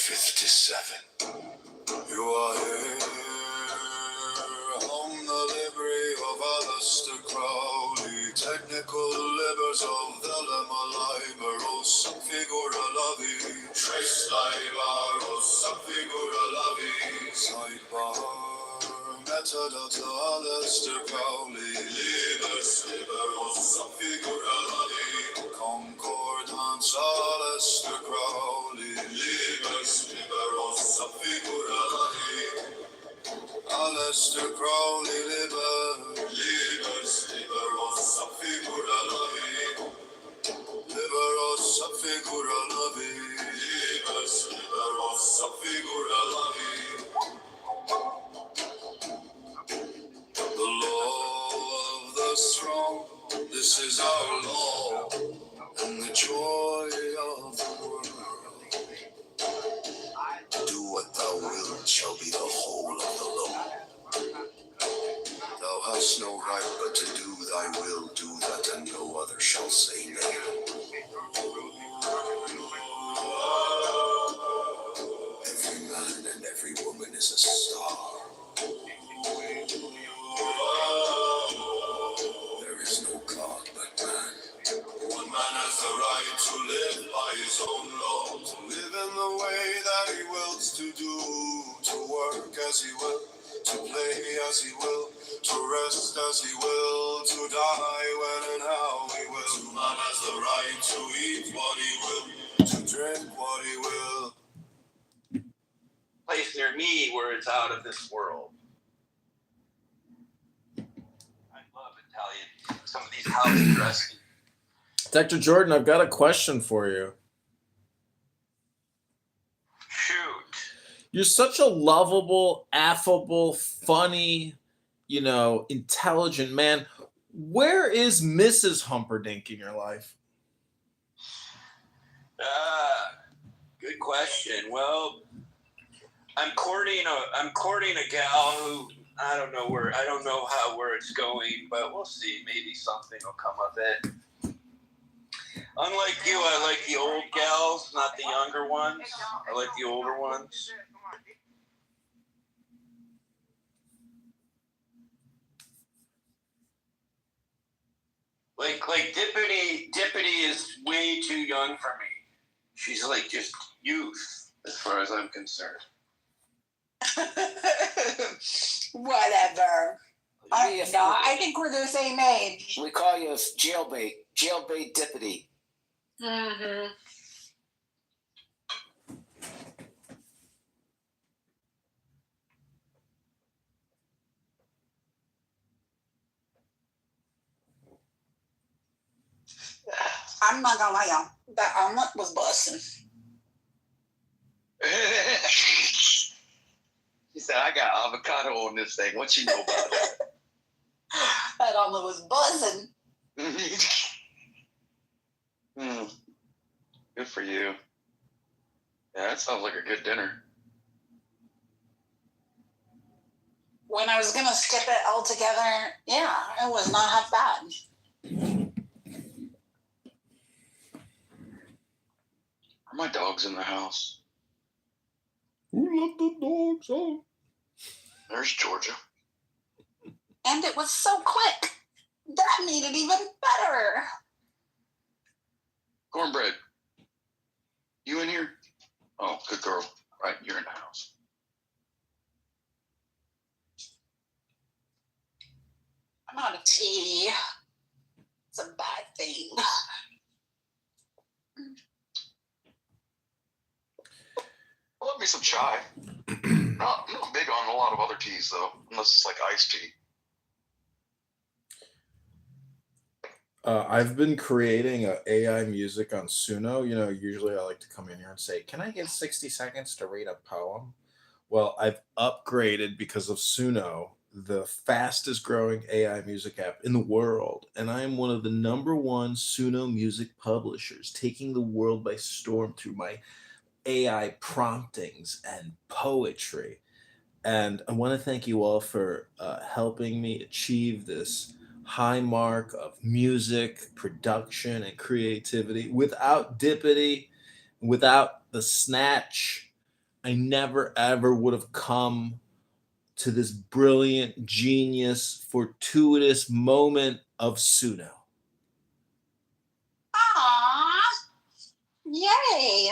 57. You are here on the livery of Alistair Crowley, technical livers of the Lemaliberos, figura lavi, trace libaros, figura lavi, sidebar, metadata Alistair Crowley, libers, liberos, figura lavi, concordance Alistair Crowley, libers, liberos, figura lavi, Alistair Crowley, libers, liberos, figura lavi, liberos, figura lavi, libers, liberos, figura lavi. The law of the strong, this is our law, and the joy of the world. Do what thou wilt shall be the whole of the law. Thou hast no right but to do thy will, do that, and no other shall say nay. Every man and every woman is a star. There is no God but man. One man has the right to live by his own law, to live in the way that he wills to do, to work as he will, to play as he will, to rest as he will, to die when and how he will. Man has the right to eat what he will, to drink what he will. Place near me where it's out of this world. I love Italian. Some of these house dressing. Dr. Jordan, I've got a question for you. Shoot. You're such a lovable, affable, funny, intelligent man. Where is Mrs. Humperdinck in your life? Good question. Well, I'm courting a gal who I don't know where it's going, but we'll see. Maybe something will come of it. Unlike you, I like the old gals, not the younger ones. I like the older ones. Like Dippity is way too young for me. She's like just youth, as far as I'm concerned. Whatever. I think we're the same age. We call you jailbait Dippity. Mm-hmm. I'm not gonna lie, y'all. That omelet was busting. She said, I got avocado on this thing. What you know about that? That omelet was buzzing. Good for you. Yeah, that sounds like a good dinner. When I was gonna skip it altogether, yeah, it was not half bad. Are my dogs in the house? Who let the dogs out? There's Georgia. And it was so quick. That made it even better. Cornbread. You in here? Oh, good girl. Right, you're in the house. I'm out of tea. It's a bad thing. Love me some chai. I'm not big on a lot of other teas, though, unless it's like iced tea. I've been creating AI music on Suno. Usually I like to come in here and say, can I get 60 seconds to read a poem? Well, I've upgraded because of Suno, the fastest growing AI music app in the world. And I am one of the #1 Suno music publishers, taking the world by storm through my AI promptings and poetry. And I want to thank you all for helping me achieve this high mark of music, production, and creativity. Without Dippity, without the snatch, I never ever would have come to this brilliant, genius, fortuitous moment of Suno. Aww. Yay.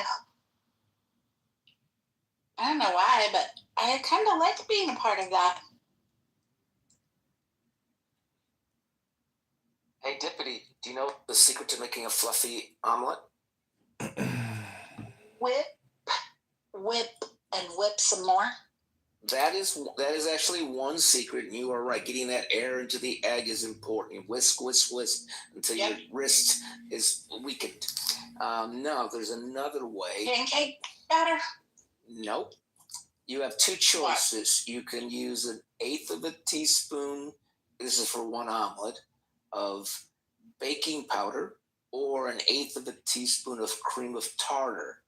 I don't know why, but I kind of like being a part of that. Hey, Deputy, do you know the secret to making a fluffy omelet? Whip, and whip some more. That is actually one secret, and you are right. Getting that air into the egg is important. You whisk, whisk, whisk until your wrist is weakened. No, there's another way. Pancake batter? Nope. You have two choices. What? You can use 1/8 of a teaspoon, this is for one omelet, of baking powder, or 1/8 of a teaspoon of cream of tartar.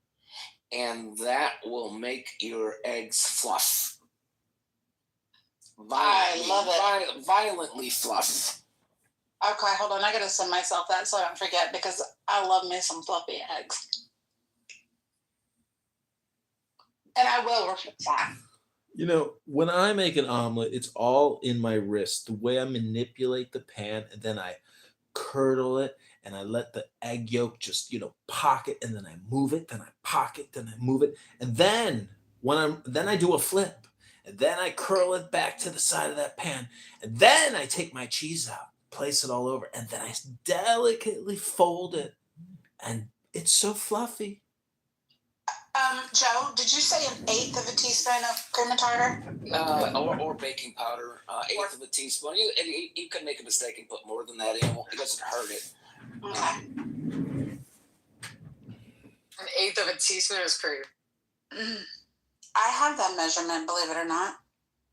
And that will make your eggs fluff. I love it. Violently fluff. Okay, hold on. I gotta send myself that so I don't forget, because I love me some fluffy eggs. And I will repeat that. You know, when I make an omelet, it's all in my wrist. The way I manipulate the pan, and then I curdle it, and I let the egg yolk just, pocket, and then I move it, then I pocket, then I move it. And then then I do a flip. And then I curl it back to the side of that pan. And then I take my cheese out, place it all over, and then I delicately fold it. And it's so fluffy. Joe, did you say 1/8 of a teaspoon of cream of tartar? Or baking powder, 1/8 of a teaspoon. You could make a mistake and put more than that in. It doesn't hurt it. Okay. 1/8 of a teaspoon is cream. I have that measurement, believe it or not.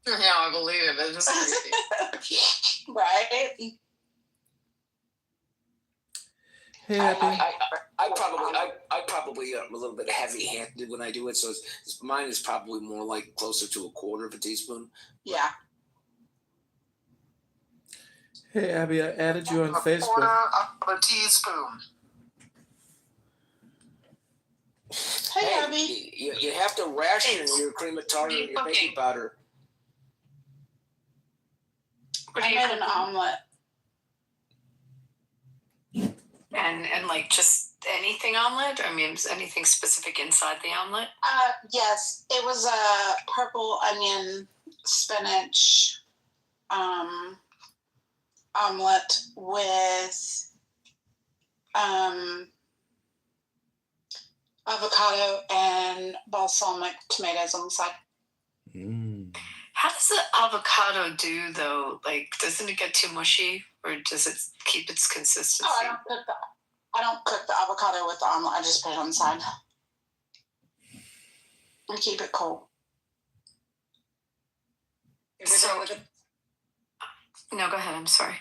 Yeah, I believe it. It's crazy. Right? Hey, Abby. I probably am a little bit heavy-handed when I do it, so mine is probably more like closer to 1/4 of a teaspoon. Yeah. Hey, Abby, I added you on Facebook. 1/4 of a teaspoon. Hey, Abby. You have to ration your cream of tartar and your baking powder. I made an omelet. And like just anything omelet? I mean, is anything specific inside the omelet? Yes, it was a purple onion spinach omelet with avocado and balsamic tomatoes on the side. How does the avocado do though? Like, doesn't it get too mushy, or does it keep its consistency? Oh, I don't cook the avocado with the omelet. I just put it on the side and keep it cold. No, go ahead. I'm sorry.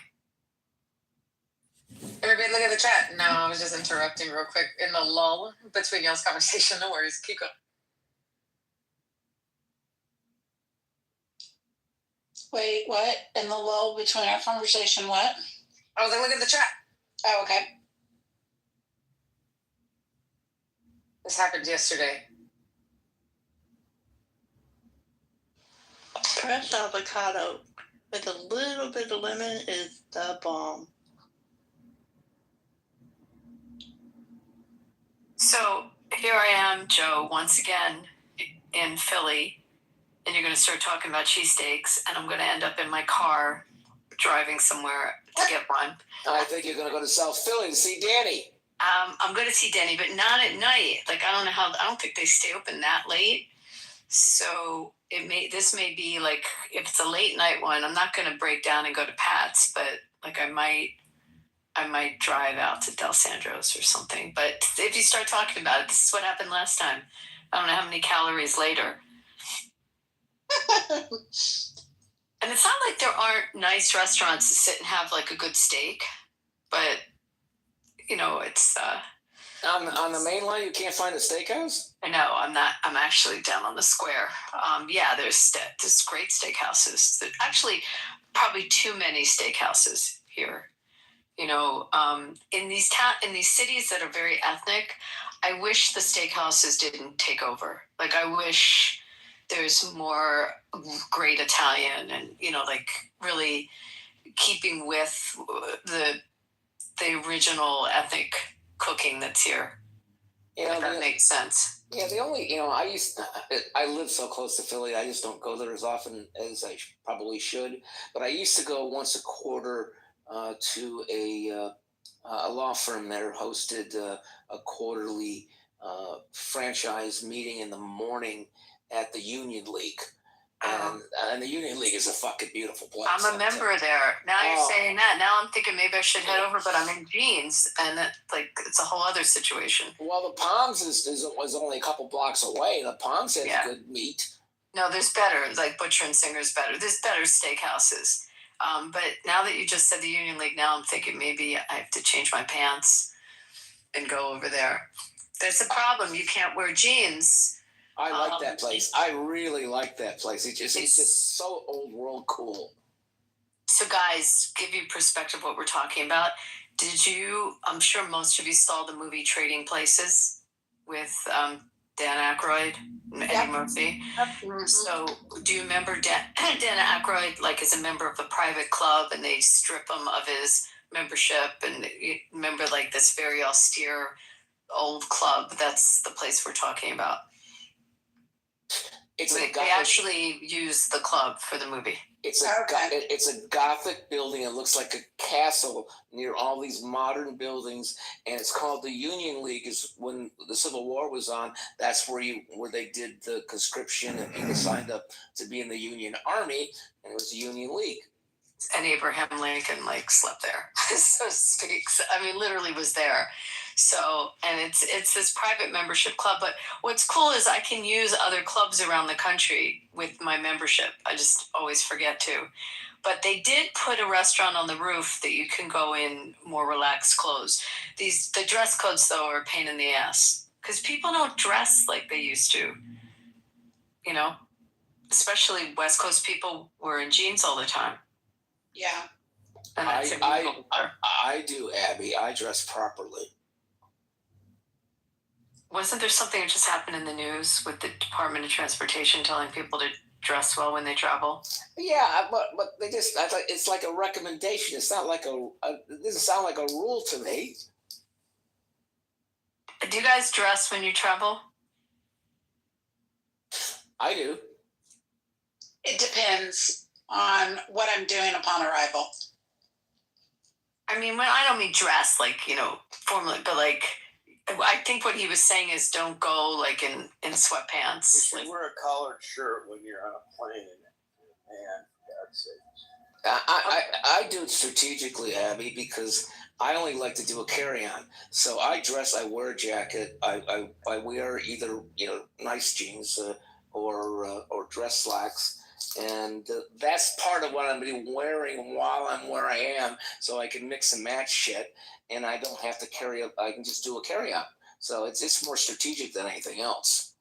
Everybody look at the chat. No, I was just interrupting real quick in the lull between y'all's conversation. No worries. Keep going. Wait, what? In the lull between our conversation, what? I was like, look at the chat. Oh, okay. This happened yesterday. Crushed avocado with a little bit of lemon is the bomb. So here I am, Joe, once again in Philly, and you're going to start talking about cheesesteaks, and I'm going to end up in my car driving somewhere to get one. I think you're going to go to South Philly to see Danny. I'm going to see Denny, but not at night. Like, I don't think they stay open that late. So this may be like, if it's a late night one, I'm not going to break down and go to Pat's, but like I might drive out to Del Sandro's or something. But if you start talking about it, this is what happened last time. I don't know how many calories later. And it's not like there aren't nice restaurants to sit and have like a good steak, but it's on the main line. You can't find a steakhouse. I know. I'm actually down on the square. Yeah, there's great steakhouses. There's actually probably too many steakhouses here. In these cities that are very ethnic, I wish the steakhouses didn't take over. Like, I wish there's more great Italian and, like really keeping with the original ethnic cooking that's here. If that makes sense. Yeah, the only, I live so close to Philly, I just don't go there as often as I probably should. But I used to go once a quarter to a law firm there hosted a quarterly franchise meeting in the morning at the Union League. And the Union League is a fucking beautiful place. I'm a member there. Now you're saying that. Now I'm thinking maybe I should head over, but I'm in jeans, and it's a whole other situation. Well, the Palms was only a couple blocks away. The Palms had good meat. No, there's better. Like Butcher and Singer's better. There's better steakhouses. But now that you just said the Union League, now I'm thinking maybe I have to change my pants and go over there. That's a problem. You can't wear jeans. I like that place. I really like that place. It's just so old world cool. So guys, give you perspective what we're talking about. I'm sure most of you saw the movie Trading Places with Dan Aykroyd and Eddie Murphy. Mm-hmm. So do you remember Dan Aykroyd, like, is a member of a private club and they strip him of his membership, and you remember, like, this very austere old club? That's the place we're talking about. They actually use the club for the movie. It's a Gothic building. It looks like a castle near all these modern buildings, and it's called the Union League. Is when the Civil War was on. That's where they did the conscription, and people signed up to be in the Union Army, and it was the Union League. And Abraham Lincoln slept there, so to speak. I mean, literally was there. So, and it's this private membership club. But what's cool is I can use other clubs around the country with my membership. I just always forget to. But they did put a restaurant on the roof that you can go in more relaxed clothes. The dress codes, though, are a pain in the ass because people don't dress like they used to. Especially West Coast people were in jeans all the time. Yeah. And I do, Abby. I dress properly. Wasn't there something that just happened in the news with the Department of Transportation telling people to dress well when they travel? Yeah, but they just, I thought it's like a recommendation. It's not like it doesn't sound like a rule to me. Do you guys dress when you travel? I do. It depends on what I'm doing upon arrival. I mean, I don't mean dress formally, but I think what he was saying is don't go in sweatpants. You should wear a collared shirt when you're on a plane, and God's sake. I do it strategically, Abby, because I only like to do a carry-on. So I wear a jacket. I wear either nice jeans or dress slacks. And that's part of what I'm wearing while I'm where I am, so I can mix and match shit, and I don't have to I can just do a carry-on. So it's more strategic than anything else.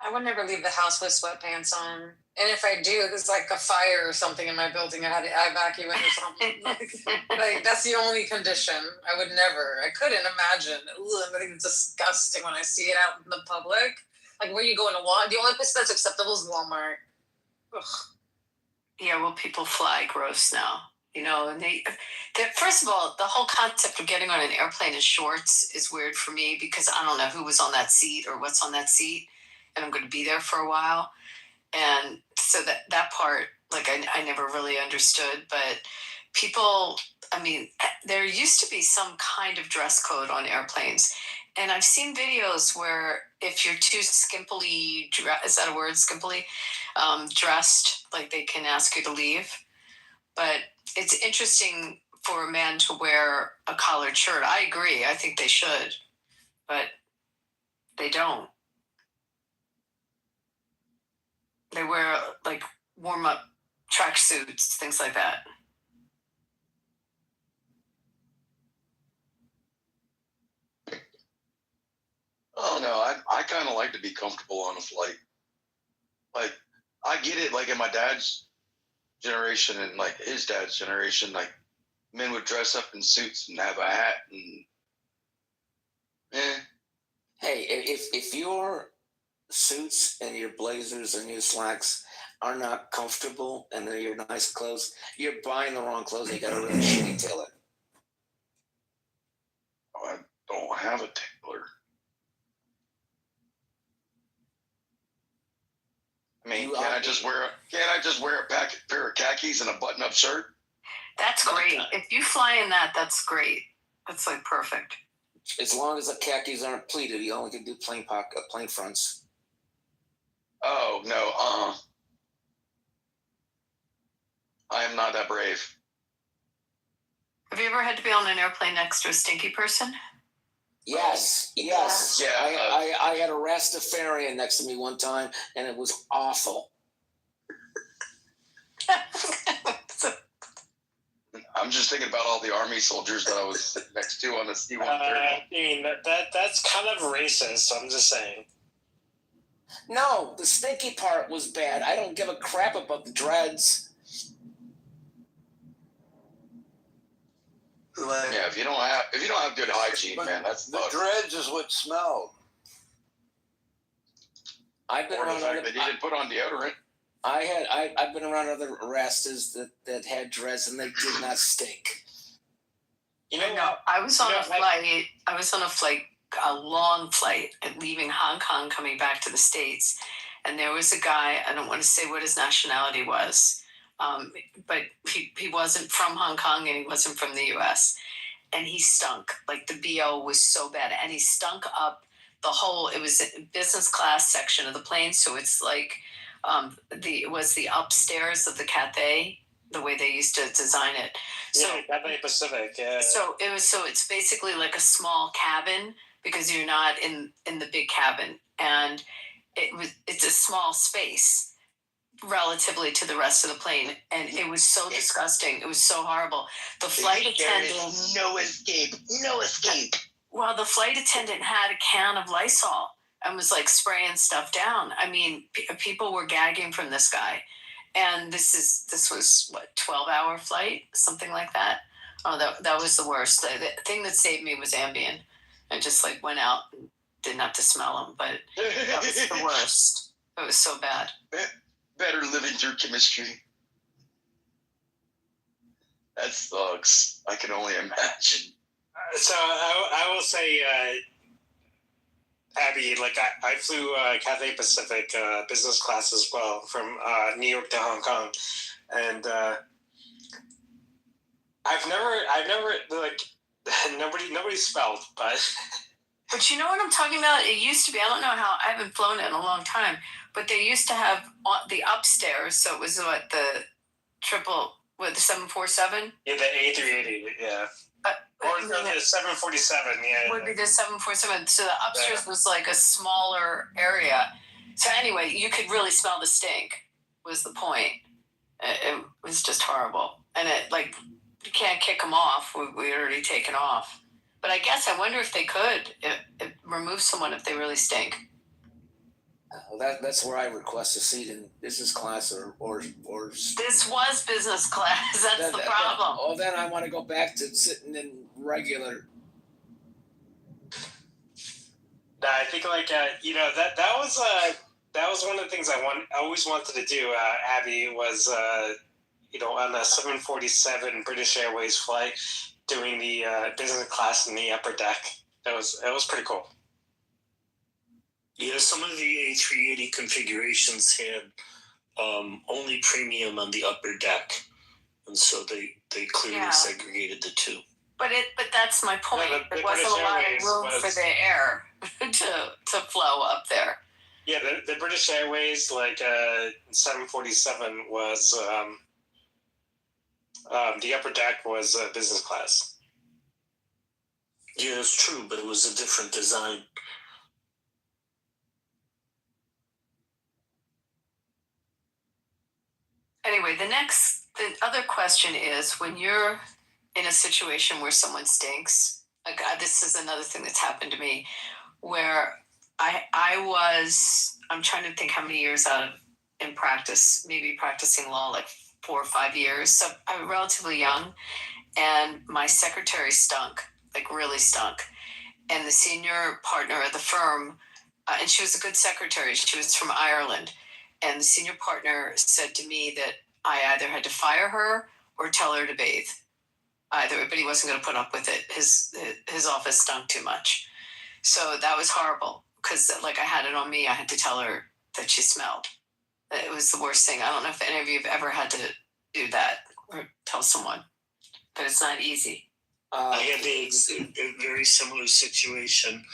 I would never leave the house with sweatpants on. And if I do, there's like a fire or something in my building, I evacuate or something. That's the only condition. I would never. I couldn't imagine. I think it's disgusting when I see it out in the public. Like, where you go in a Walmart? The only place that's acceptable is Walmart. Ugh. Yeah, well, people fly gross now, and they first of all, the whole concept of getting on an airplane in shorts is weird for me because I don't know who was on that seat or what's on that seat, and I'm going to be there for a while. And so that part, I never really understood, but people, I mean, there used to be some kind of dress code on airplanes. And I've seen videos where if you're too skimpily, is that a word, skimpily, dressed, they can ask you to leave. But it's interesting for a man to wear a collared shirt. I agree. I think they should. But they don't. They wear, warm-up tracksuits, things like that. Oh no, I kind of like to be comfortable on a flight. I get it. In my dad's generation and his dad's generation, men would dress up in suits and have a hat and if your suits and your blazers and your slacks are not comfortable and they're your nice clothes, you're buying the wrong clothes. You got a really shitty tailor. Oh, I don't have a tailor. I mean, can't I just wear a pair of khakis and a button-up shirt? That's great. If you fly in that, that's great. That's like perfect. As long as the khakis aren't pleated, you only can do plain fronts. Oh no, I am not that brave. Have you ever had to be on an airplane next to a stinky person? Yes. Yeah. I had a Rastafarian next to me one time, and it was awful. I'm just thinking about all the army soldiers that I was sitting next to on the C-130. I mean, that's kind of racist. I'm just saying. No, the stinky part was bad. I don't give a crap about the dreads. Yeah, if you don't have good hygiene, man, that's the dreads is what smelled. I've been or the around fact that you didn't put on deodorant. I've been around other Rastas that had dreads and they did not stink. You know, No, I was on a flight. I was on a flight, a long flight, leaving Hong Kong, coming back to the States, and there was a guy. I don't want to say what his nationality was, but he wasn't from Hong Kong and he wasn't from the U.S. And he stunk. Like the BO was so bad, and he stunk up the whole. It was a business class section of the plane, so it's like. It was the upstairs of the Cathay, the way they used to design it. So Cathay Pacific. Yeah. So it's basically like a small cabin because you're not in the big cabin, and it's a small space relatively to the rest of the plane, and it was so disgusting. It was so horrible. The flight attendant. No escape. Well, the flight attendant had a can of Lysol and was like spraying stuff down. I mean, people were gagging from this guy. And this was what, 12-hour flight, something like that. Oh, that was the worst. The thing that saved me was Ambien. I just like went out and didn't have to smell them, but that was the worst. It was so bad. Better living through chemistry. That sucks. I can only imagine. So I will say, Abby, like I flew Cathay Pacific business class as well from New York to Hong Kong, and I've never like nobody smelled, But you know what I'm talking about? It used to be. I don't know how. I haven't flown it in a long time, but they used to have the upstairs. So it was what the 747. Yeah, the A380. Yeah. Or the 747, yeah. Would be the 747. So the upstairs was like a smaller area. So anyway, you could really smell the stink. Was the point? It was just horrible, and it like you can't kick them off. We had already taken off. But I guess I wonder if they could remove someone if they really stink. Well, that's where I request a seat in business class or. This was business class. That's the problem. Then I want to go back to sitting in regular. I think like that was one of the things I always wanted to do. Abby was on a 747 British Airways flight, doing the business class in the upper deck. It was pretty cool. Yeah, some of the A380 configurations had only premium on the upper deck, and so they clearly segregated the two. But that's my point. There wasn't a lot of room for the air to flow up there. Yeah, the British Airways 747 was the upper deck was business class. Yeah, it's true, but it was a different design. Anyway, the other question is, when you're in a situation where someone stinks, this is another thing that's happened to me, where I'm trying to think how many years out in practice, maybe practicing law like 4 or 5 years. So I'm relatively young, and my secretary stunk, like really stunk. and the senior partner at the firm, and she was a good secretary. She was from Ireland. And the senior partner said to me that I either had to fire her or tell her to bathe. Either, but he wasn't going to put up with it. His office stunk too much. So that was horrible because like I had it on me. I had to tell her that she smelled. It was the worst thing. I don't know if any of you have ever had to do that or tell someone, but it's not easy. I had a very similar situation.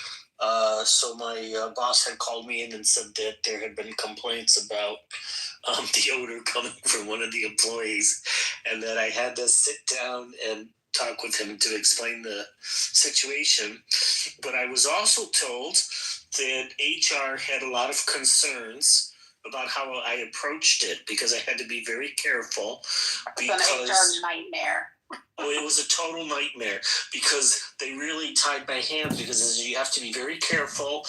So my boss had called me in and said that there had been complaints about the odor coming from one of the employees, and that I had to sit down and talk with him to explain the situation. But I was also told that HR had a lot of concerns about how I approached it because I had to be very careful. It's an HR nightmare. Oh, it was a total nightmare because they really tied my hands because you have to be very careful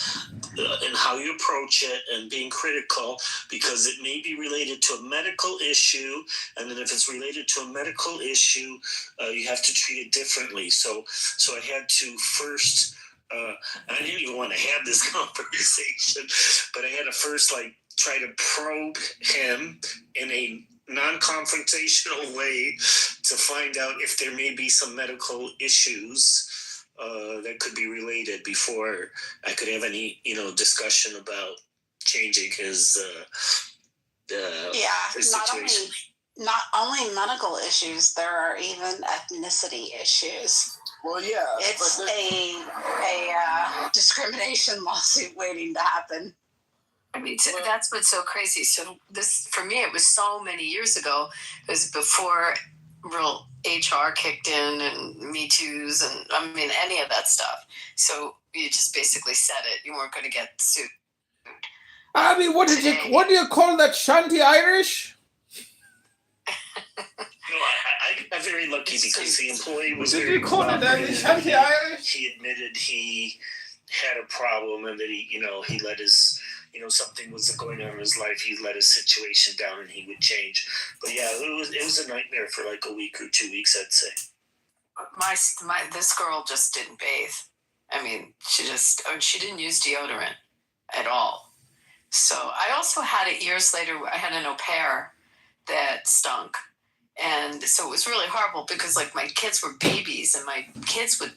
in how you approach it and being critical because it may be related to a medical issue, and then if it's related to a medical issue, you have to treat it differently. So I had to first. I didn't even want to have this conversation, but I had to first try to probe him in a non-confrontational way to find out if there may be some medical issues that could be related before I could have any discussion about changing his situation. Not only medical issues, there are even ethnicity issues. Well, yeah, it's a discrimination lawsuit waiting to happen. I mean, that's what's so crazy. So this, for me, it was so many years ago. It was before real HR kicked in and Me Too's and I mean, any of that stuff. So you just basically said it. You weren't going to get sued. I mean, what do you call that, Shanty Irish? No, I got very lucky because the employee was Did very you call it that, Shanty Irish? He admitted he had a problem and that he let his something was going on in his life. He let his situation down and he would change. But yeah, it was a nightmare for like a week or 2 weeks, I'd say. This girl just didn't bathe. I mean, she didn't use deodorant at all. So I also had it years later. I had an au pair that stunk. And so it was really horrible because like my kids were babies and my kids would,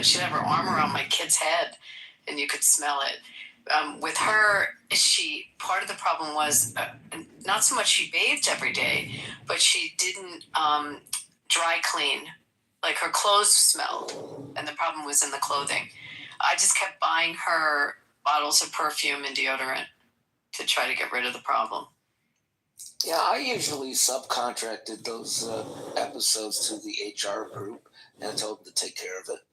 she'd have her arm around my kid's head and you could smell it. With her, part of the problem was not so much she bathed every day, but she didn't dry clean. Like her clothes smelled, and the problem was in the clothing. I just kept buying her bottles of perfume and deodorant to try to get rid of the problem. Yeah, I usually subcontracted those episodes to the HR group and told them to take care of it.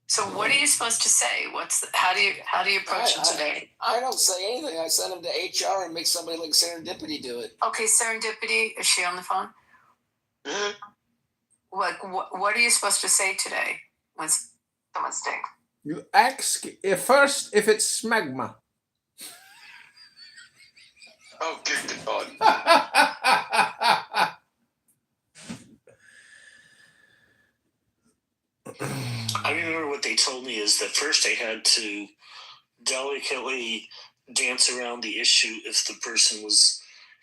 So what are you supposed to say? How do you approach it today? I don't say anything. I send them to HR and make somebody like Serendipity do it. Okay, Serendipity, is she on the phone? Mm-hmm. What are you supposed to say today when someone stinks? You ask first if it's smegma. Oh, good God. I remember what they told me is that first I had to delicately dance around the issue if the person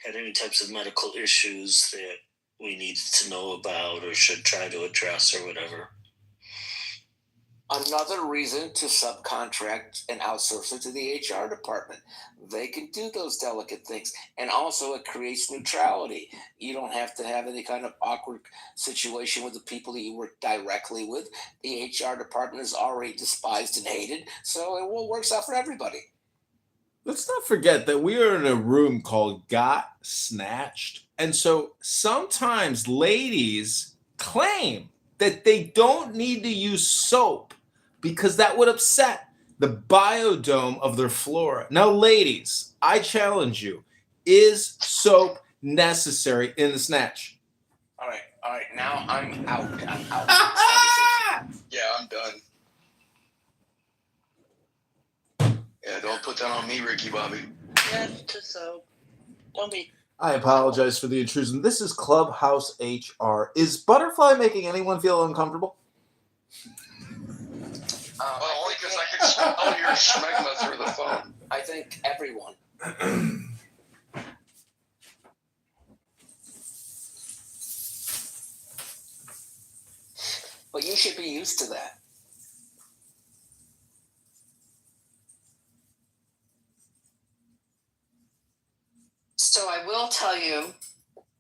had any types of medical issues that we needed to know about or should try to address or whatever. Another reason to subcontract and outsource it to the HR department. They can do those delicate things. And also it creates neutrality. You don't have to have any kind of awkward situation with the people that you work directly with. The HR department is already despised and hated, so it all works out for everybody. Let's not forget that we are in a room called Got Snatched. And so sometimes ladies claim that they don't need to use soap because that would upset the biodome of their flora. Now, ladies, I challenge you. Is soap necessary in the snatch? All right. Now I'm out. Yeah, I'm done. Yeah, don't put that on me, Ricky Bobby. Yes to soap. Don't be. I apologize for the intrusion. This is Clubhouse HR. Is butterfly making anyone feel uncomfortable? smell your schmegma through the phone. I think everyone. But you should be used to that. So I will tell you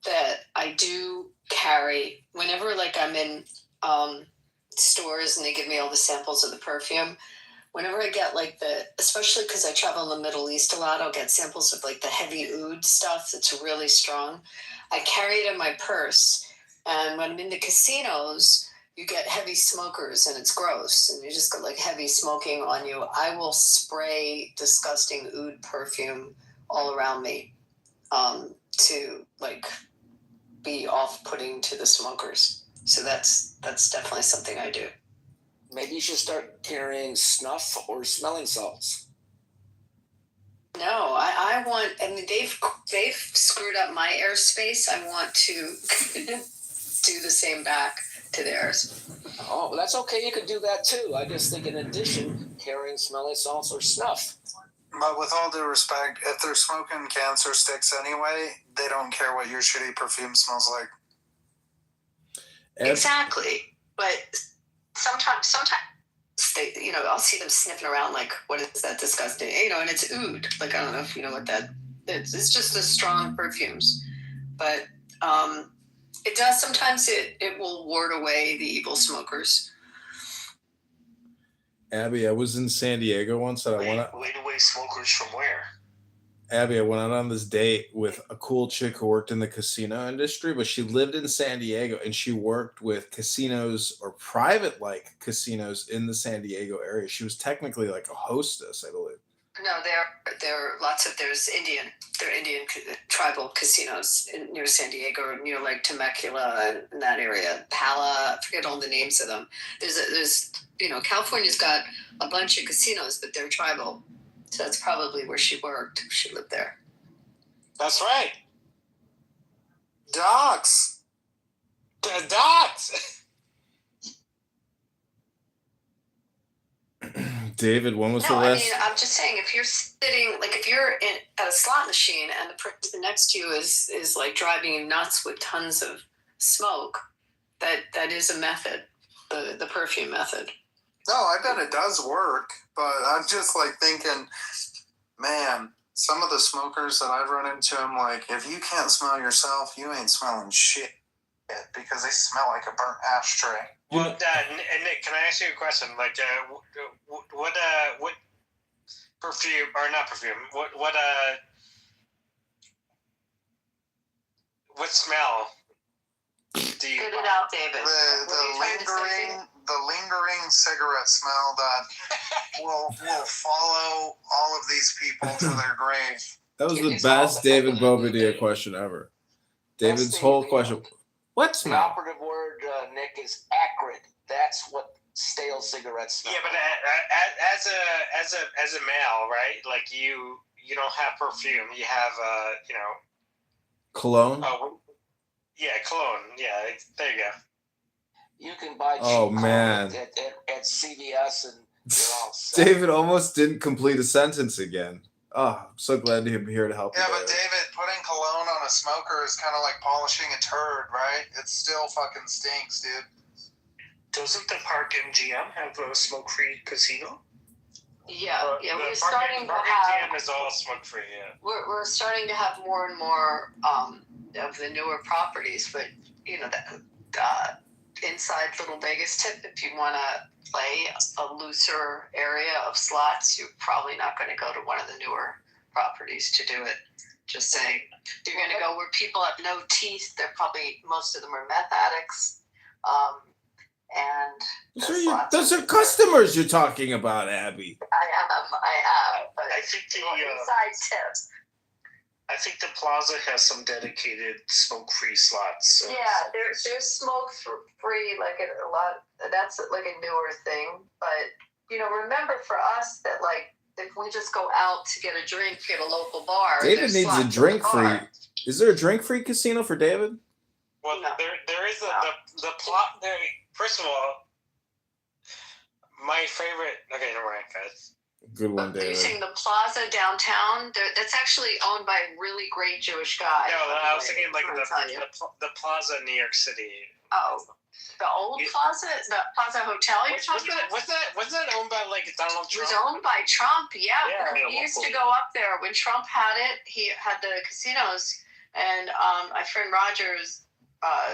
that I do carry, whenever like I'm in stores and they give me all the samples of the perfume, whenever I get like especially because I travel in the Middle East a lot, I'll get samples of like the heavy oud stuff that's really strong. I carry it in my purse. And when I'm in the casinos, you get heavy smokers and it's gross. And you just got like heavy smoking on you. I will spray disgusting oud perfume all around me to like be off-putting to the smokers. So that's definitely something I do. Maybe you should start carrying snuff or smelling salts. No, I want. I mean, they've screwed up my airspace. I want to do the same back to theirs. Oh, well, that's okay. You could do that too. I just think in addition, carrying smelling salts or snuff. But with all due respect, if they're smoking cancer sticks anyway, they don't care what your shitty perfume smells like. Exactly. But sometimes they, I'll see them sniffing around like, what is that disgusting? And it's oud. Like, I don't know if you know what that is. It's just the strong perfumes. But it does, sometimes it will ward away the evil smokers. Abby, I was in San Diego once and Wait away smokers from where? Abby, I went out on this date with a cool chick who worked in the casino industry, but she lived in San Diego and she worked with casinos or private like casinos in the San Diego area. She was technically like a hostess, I believe. No, there are lots of, there are Indian tribal casinos near San Diego, or near like Temecula and that area. Pala, I forget all the names of them. There's California's got a bunch of casinos, but they're tribal. So that's probably where she worked. She lived there. That's right. Docs. Docs. David, when was the last? I mean, I'm just saying, if you're sitting, like if you're at a slot machine and the person next to you is like driving you nuts with tons of smoke, that is a method, the perfume method. No, I bet it does work, but I'm just like thinking, man, some of the smokers that I've run into, I'm like, if you can't smell yourself, you ain't smelling shit, because they smell like a burnt ashtray. Well, Nick, can I ask you a question? Like, what perfume, or not perfume? What smell do you? Get it out, David. The lingering cigarette smell that will follow all of these people to their grave. That was the best David Bobadilla question ever. David's whole question. What The smell? operative word, Nick, is acrid. That's what stale cigarettes smell. Yeah, but as a male, right? Like you don't have perfume. You have Cologne? Yeah, cologne. Yeah, there you go. You can buy cheap Oh, cologne man. at CVS and you're all set. David almost didn't complete a sentence again. Oh, I'm so glad to be here to help Yeah, you. but David, putting cologne on a smoker is kind of like polishing a turd, right? It still fucking stinks, dude. Doesn't the Park MGM have a smoke-free casino? Yeah, The we're starting to Park have. MGM is all smoke-free. Yeah. We're starting to have more and more of the newer properties, but that inside little Vegas tip, if you want to play a looser area of slots, you're probably not going to go to one of the newer properties to do it. Just saying, you're going to go where people have no teeth. They're probably, most of them are meth addicts, and Those are customers you're talking about, Abby. I have, but I think inside tips. I think the Plaza has some dedicated smoke-free slots. So. Yeah, there's smoke free, like a lot. That's like a newer thing, but remember for us that like if we just go out to get a drink at a local bar, David needs a drink free. Is there a drink free casino for David? Well, there is the plot there. First of all, My favorite. Okay, never mind, guys. Good one, You're David. saying the plaza downtown? That's actually owned by a really great Jewish guy. No, I was thinking like I'm gonna tell you. the plaza in New York City. Oh, the old plaza, the Plaza Hotel you're talking about? Was that owned by like Donald It was Trump? owned by Trump, yeah. Yeah. We used to go up there when Trump had it. He had the casinos, and my friend Rogers,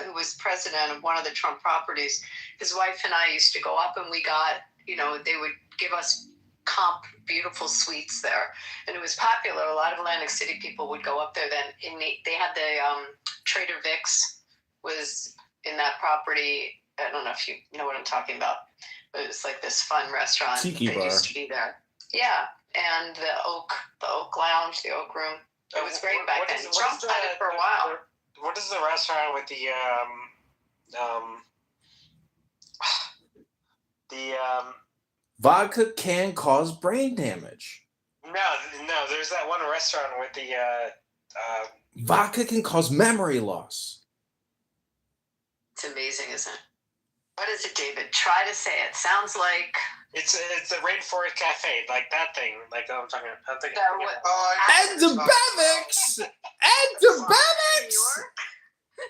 who was president of one of the Trump properties, his wife and I used to go up, and we got, they would give us comp beautiful suites there, and it was popular. A lot of Atlantic City people would go up there. Then they had the Trader Vic's was in that property. I don't know if you know what I'm talking about, but it was like this fun restaurant Tiki that bar. used to be there. Yeah, and the Oak Lounge, the Oak Room. It was great back then. Trump had it for a while. What is the restaurant with the Vodka can cause brain damage. No, there's that one restaurant with the Vodka can cause memory loss. It's amazing, isn't it? What is it, David? Try to say it. Sounds like it's the Rainforest Cafe, like that thing. Like I'm talking. I'm thinking. Antibiotics. Antibiotics.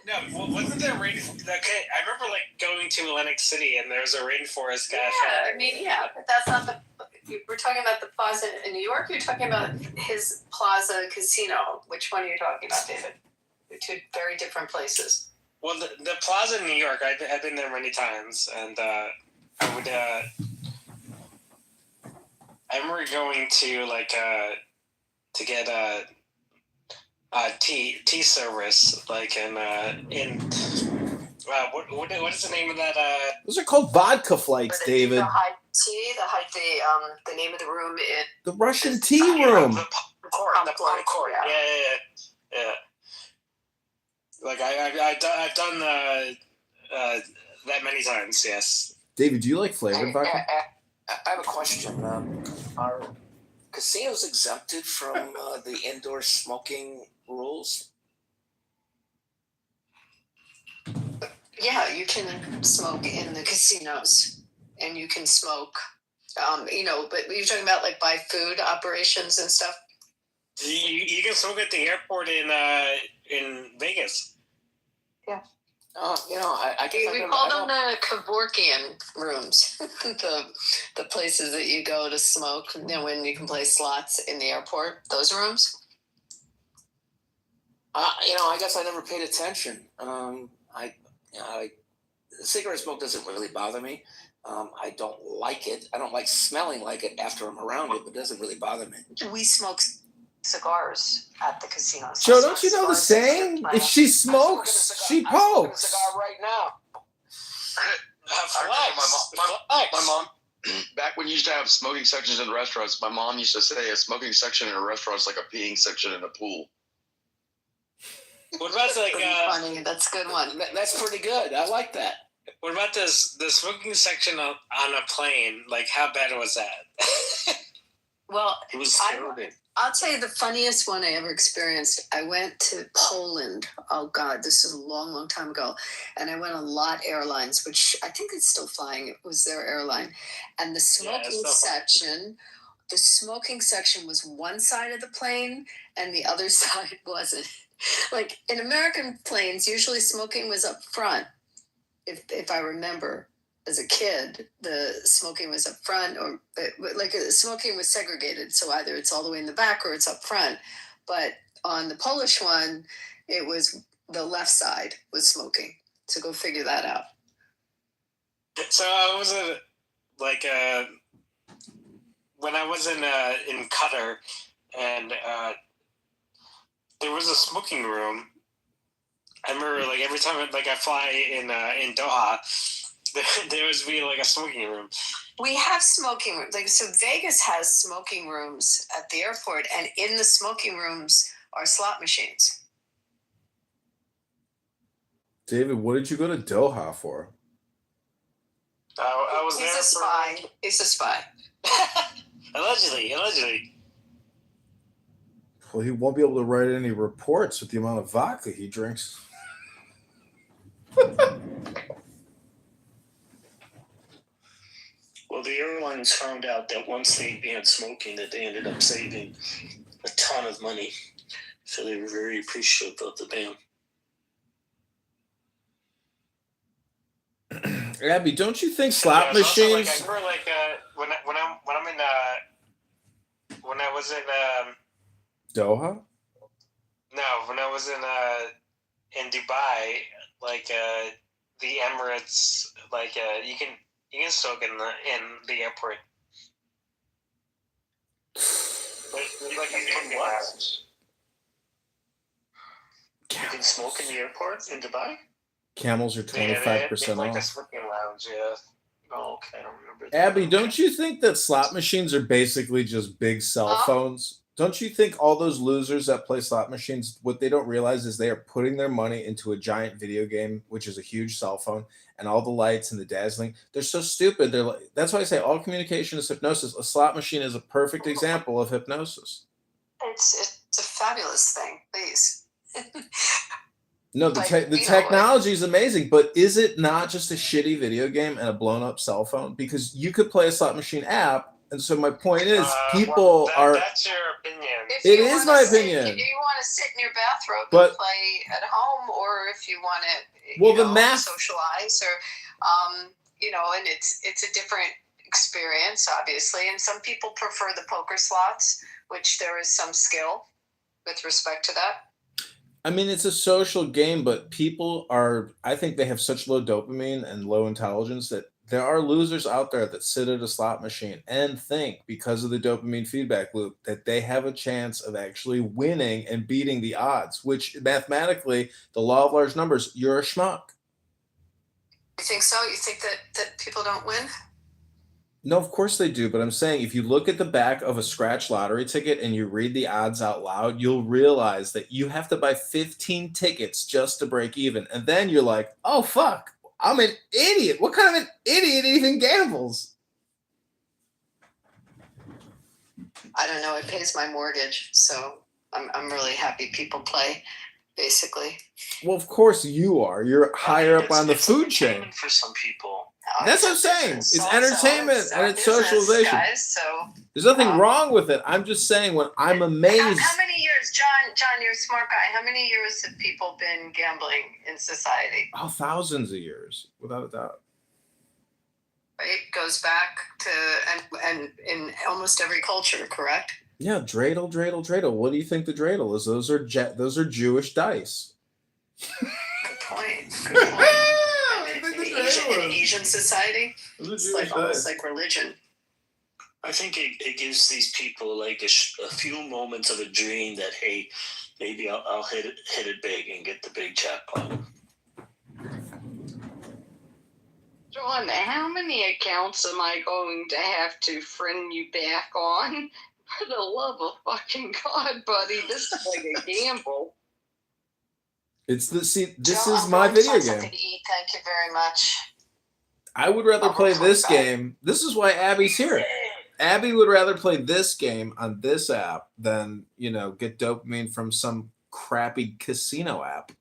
No, wasn't there Okay, I remember like going to Atlantic City and there's a Rainforest Cafe. Yeah, I mean, yeah, but that's not the. We're talking about the plaza in New York. You're talking about his Plaza Casino. Which one are you talking about, David? They're two very different places. Well, the plaza in New York, I've been there many times, and I would. I remember going to like to get tea service, like in what is the name of that? Those are called vodka flights, David. The high tea, the name of the room in The Russian tea room. The popcorn. Yeah. Like I've done that many times. Yes. David, do you like flavored vodka? I have a question. Are casinos exempted from the indoor smoking rules? Yeah, you can smoke in the casinos, and you can smoke. But you're talking about like buy food operations and stuff. You can smoke at the airport in Vegas. Yeah. I guess we call them the Kevorkian rooms, the places that you go to smoke. When you can play slots in the airport, those rooms. I guess I never paid attention. Cigarette smoke doesn't really bother me. I don't like it. I don't like smelling like it after I'm around it, but it doesn't really bother me. We smoke cigars at the casinos. Joe, don't you know the saying? If she smokes, she pokes. I'm smoking a cigar right now. My mom, back when you used to have smoking sections in restaurants, my mom used to say a smoking section in a restaurant is like a peeing section in a pool. What about funny? That's a good one. That's pretty good. I like that. What about the smoking section on a plane? Like, how bad was that? Well, it was terrible. I'll tell you the funniest one I ever experienced. I went to Poland. Oh God, this is a long, long time ago. And I went on Lot Airlines, which I think it's still flying. It was their airline. And the smoking section was one side of the plane and the other side wasn't. Like in American planes, usually smoking was up front. If I remember, as a kid, the smoking was up front, or like smoking was segregated. So either it's all the way in the back or it's up front. But on the Polish one, it was the left side was smoking. So go figure that out. So I was when I was in Qatar, and there was a smoking room. I remember like every time I fly in Doha, there was be like a smoking room. We have smoking rooms. So Vegas has smoking rooms at the airport, and in the smoking rooms are slot machines. David, what did you go to Doha for? I was He's there a spy. He's a spy. Allegedly. Well, he won't be able to write any reports with the amount of vodka he drinks. Well, the airlines found out that once they banned smoking, that they ended up saving a ton of money. So they were very appreciative of the ban. Abby, don't you think slot There's also, machines? I remember when I was in Doha? when I was in Dubai, the Emirates, you can smoke in the airport. You can smoke in the airport in Dubai? Camels are 25% like a off. smoking lounge, yeah. Oh, okay, I don't remember. Abby, don't you think that slot machines are basically just big cell phones? Don't you think all those losers that play slot machines, what they don't realize is they are putting their money into a giant video game, which is a huge cell phone, and all the lights and the dazzling. They're so stupid. They're like, that's why I say all communication is hypnosis. A slot machine is a perfect example of hypnosis. It's a fabulous thing, please. No, the technology is amazing, but is it not just a shitty video game and a blown up cell phone? Because you could play a slot machine app, and so my point is, people are. That's your opinion. It is my opinion. If you want to sit in your bathrobe But- and play at home, or if you want to, Well, the math- socialize, or and it's a different experience, obviously. And some people prefer the poker slots, which there is some skill with respect to that. I mean, it's a social game, but people are, I think they have such low dopamine and low intelligence that there are losers out there that sit at a slot machine and think, because of the dopamine feedback loop, that they have a chance of actually winning and beating the odds, which mathematically, the law of large numbers, you're a schmuck. You think so? You think that people don't win? No, of course they do. But I'm saying if you look at the back of a scratch lottery ticket and you read the odds out loud, you'll realize that you have to buy 15 tickets just to break even. And then you're like, oh, fuck, I'm an idiot. What kind of an idiot even gambles? I don't know. It pays my mortgage, so I'm really happy people play, basically. Well, of course you are. You're higher up on the food chain. For some people. That's what I'm saying. It's entertainment and it's socialization. Guys, so there's nothing wrong with it. I'm just saying when I'm amazed. How many years, John, you're a smart guy. How many years have people been gambling in society? Oh, thousands of years, without a doubt. It goes back to and in almost every culture, correct? Yeah, dreidel. What do you think the dreidel is? Those are Jewish dice. Good point. In Asian society, it's like almost like religion. I think it gives these people like a few moments of a dream that, hey, maybe I'll hit it big and get the big jackpot. John, how many accounts am I going to have to friend you back on? For the love of fucking God, buddy, this is like a gamble. This Joe, is my video game. Something to eat. Thank you very much. I would rather play this game. This is why Abby's here. Abby would rather play this game on this app than, get dopamine from some crappy casino app.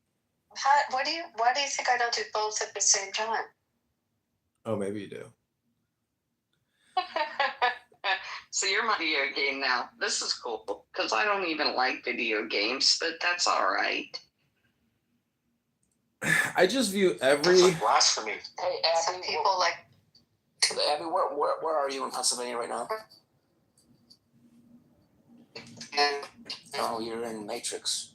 Why do you think I don't do both at the same time? Oh, maybe you do. So you're my video game now. This is cool because I don't even like video games, but that's all right. I just view every. That's like blasphemy. Hey, Abby, Some people like. Abby, where are you in Pennsylvania right now? Oh, you're in Matrix.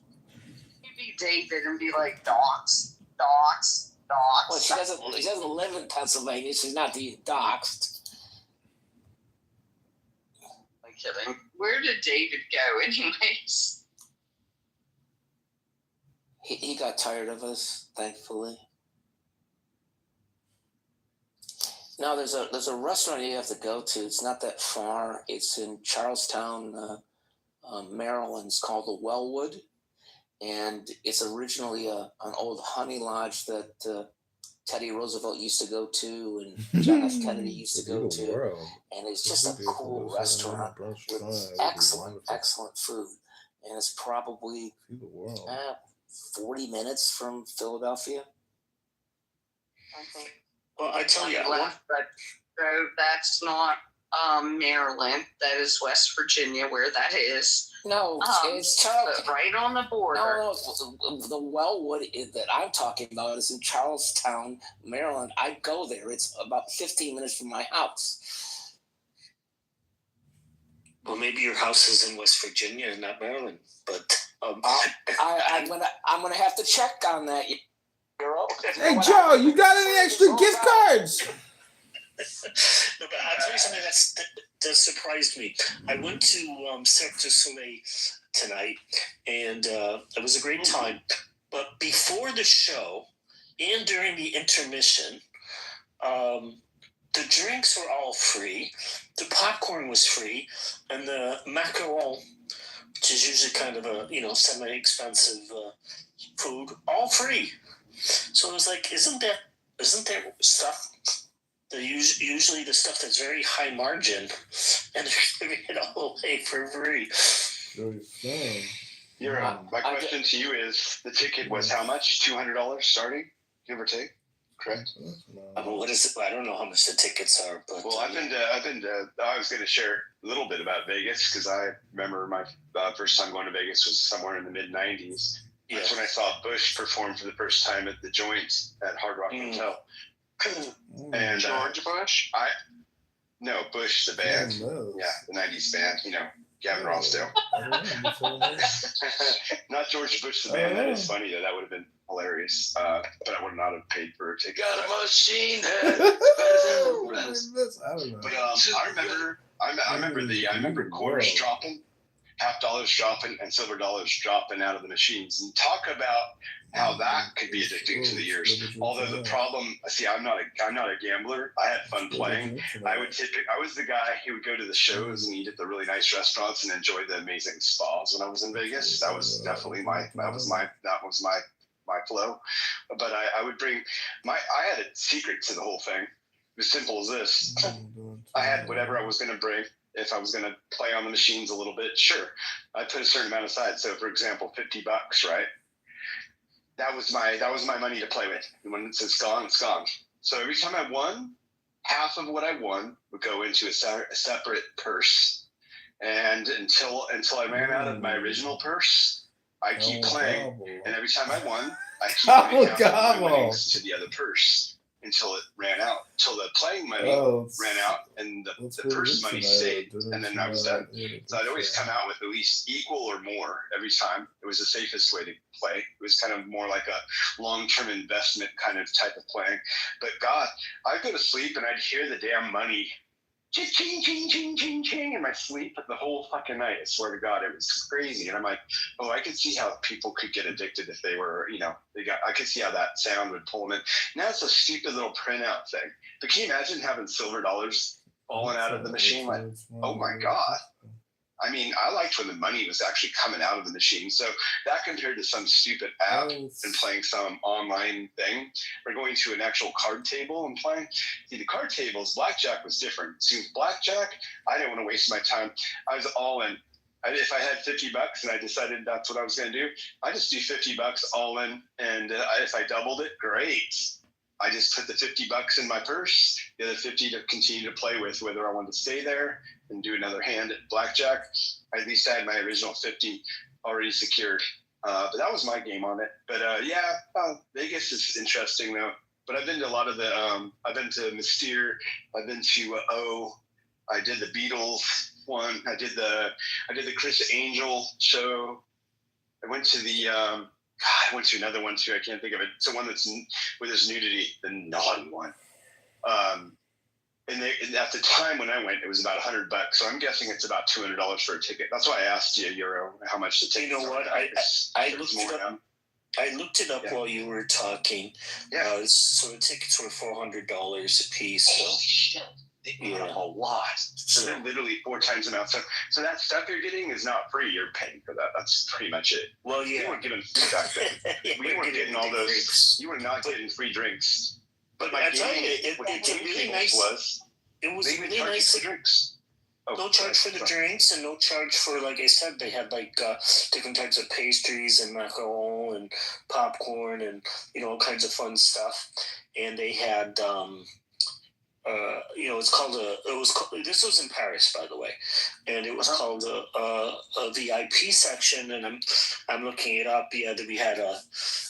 You be David and be like, dogs. Well, she doesn't live in Pennsylvania. She's not doxxed. I'm kidding. Where did David go, anyways? He got tired of us, thankfully. No, there's a restaurant you have to go to. It's not that far. It's in Charlestown, Maryland. It's called the Wellwood, and it's originally an old honey lodge that Teddy Roosevelt used to go to, and John F. Kennedy used to go to. And it's just a cool restaurant with excellent food, and it's probably 40 minutes from Philadelphia. Well, I tell you, But Road. That's not Maryland. That is West Virginia, where that is. No, it's Charleston. Right on the border. No, the Wellwood that I'm talking about is in Charlestown, Maryland. I go there. It's about 15 minutes from my house. Well, maybe your house is in West Virginia and not Maryland, but I'm gonna have to check on that. Hey Joe, you got any extra gift cards? No, but I'll tell you something that surprised me. I went to Cirque du Soleil tonight, and it was a great time. But before the show and during the intermission, the drinks were all free, the popcorn was free, and the macaron, which is usually kind of a semi-expensive food, all free. So I was like, isn't there stuff? Usually the stuff that's very high margin, and they're giving it all away for free. My question to you is: the ticket was how much? $200 starting, give or take, correct? What is it? I don't know how much the tickets are, but well, I've been to. I was going to share a little bit about Vegas because I remember my first time going to Vegas was somewhere in the mid '90s. Yeah. That's when I saw Bush perform for the first time at the Joint at Hard Rock Hotel. And George Bush? No, Bush the band. Yeah, the '90s band. Gavin Rossdale. Not George Bush the band. That is funny though. That would have been hilarious. But I would not have paid for a ticket. Got a machine head. But I remember quarters dropping, $50 dropping, and silver dollars dropping out of the machines. And talk about how that could be addicting to the ears. Although the problem, I'm not a gambler. I had fun playing. I was the guy who would go to the shows and eat at the really nice restaurants and enjoy the amazing spas when I was in Vegas. That was definitely my flow. But I would bring I had a secret to the whole thing. As simple as this. I had whatever I was going to bring. If I was going to play on the machines a little bit, sure, I put a certain amount aside. So, for example, $50, right? That was my money to play with. And when it's gone, it's gone. So every time I won, half of what I won would go into a separate purse. And until I ran out of my original purse, I keep playing. And every time I won, I keep putting half of my winnings to the other purse until it ran out. Until the playing money ran out and the purse money stayed. And then I was done. So I'd always come out with at least equal or more every time. It was the safest way to play. It was kind of more like a long-term investment kind of type of playing. But God, I'd go to sleep and I'd hear the damn money ching, ching, ching, ching, ching in my sleep the whole fucking night. I swear to God, it was crazy. And I'm like, I could see how people could get addicted if they were, I could see how that sound would pull them in. Now it's a stupid little printout thing. But can you imagine having silver dollars falling out of the machine? Like, oh my God. I mean, I liked when the money was actually coming out of the machine. So that compared to some stupid app and playing some online thing, or going to an actual card table and playing. See, the card tables, blackjack was different. See, blackjack, I didn't want to waste my time. I was all in. If I had $50 and I decided that's what I was going to do, I just do $50 all in. And if I doubled it, great. I just put the $50 in my purse, the other 50 to continue to play with, whether I wanted to stay there and do another hand at blackjack. At least I had my original 50 already secured. But that was my game on it. But Vegas is interesting though. But I've been to a lot of the, I've been to Mystere, I've been to I did the Beatles one, I did the Chris Angel show. I went to I went to another one too. I can't think of it. It's the one that's where there's nudity, the naughty one. And at the time when I went, it was about $100. So I'm guessing it's about $200 for a ticket. That's why I asked you, Euro, how much the ticket. You know what? I looked it up. I looked it up while you were talking. Yeah. So the tickets were $400 a piece. So. Shit. They put up a lot. So they're literally 4 times the amount. So that stuff you're getting is not free. You're paying for that. That's pretty much it. Well, yeah. We weren't getting food back then. We weren't getting all those. Drinks. You were not getting free drinks. But I tell you, it's a really nice. It was really nice. Drinks. No charge for the drinks and no charge for, like I said, they had like different types of pastries and macaron and popcorn and all kinds of fun stuff. And they had it's called this was in Paris, by the way, and it was called a VIP section, and I'm looking it up. Yeah, that we had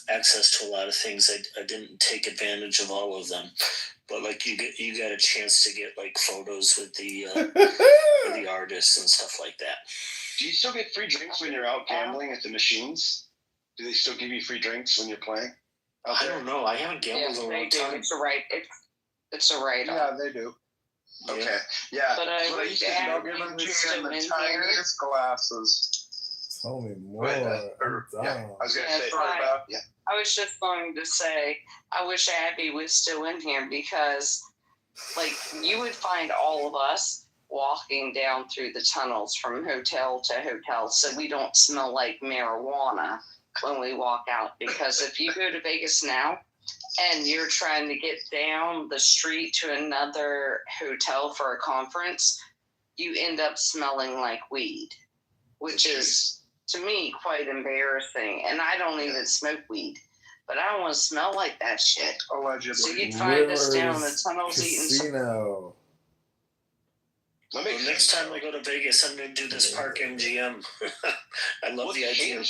access to a lot of things. I didn't take advantage of all of them, but like you got a chance to get like photos with the with the artists and stuff like that. Do you still get free drinks when you're out gambling at the machines? Do they still give you free drinks when you're playing? I don't know. I haven't gambled in a long time. It's a right. It's a right. Yeah, they do. Okay. Yeah. But I They used to Abby give them to was you in still the in here. tiniest glasses. Tell me more. Yeah, I'm I was gonna That's say. right. Yeah. I was just going to say, I wish Abby was still in here because, like, you would find all of us walking down through the tunnels from hotel to hotel so we don't smell like marijuana when we walk out. Because if you go to Vegas now and you're trying to get down the street to another hotel for a conference, you end up smelling like weed, which is, to me, quite embarrassing. And I don't even smoke weed, but I don't want to smell like that shit. Allegedly. So you'd find us down in the Rivers tunnels eating some. Casino. Well, next time I go to Vegas, I'm going to do this Park MGM. I love the idea.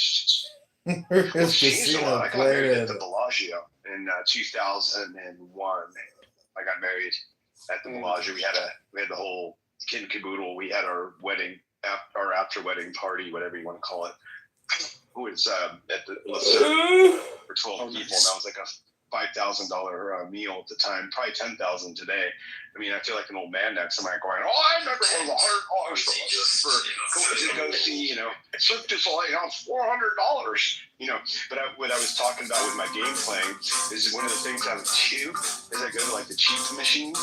Rivers Changed a Casino lot. I got married at played. the Bellagio in 2001. I got married at the Bellagio. We had the whole kid and caboodle. We had our wedding, our after wedding party, whatever you want to call it. Who was at the for 12 people, and that was like a $5,000 meal at the time, probably $10,000 today. I mean, I feel like an old man next to me going, "Oh, I remember it was $100 for going to go see, Cirque du Soleil on $400." But what I was talking about with my game playing is one of the things I would do is I go to like the cheap machines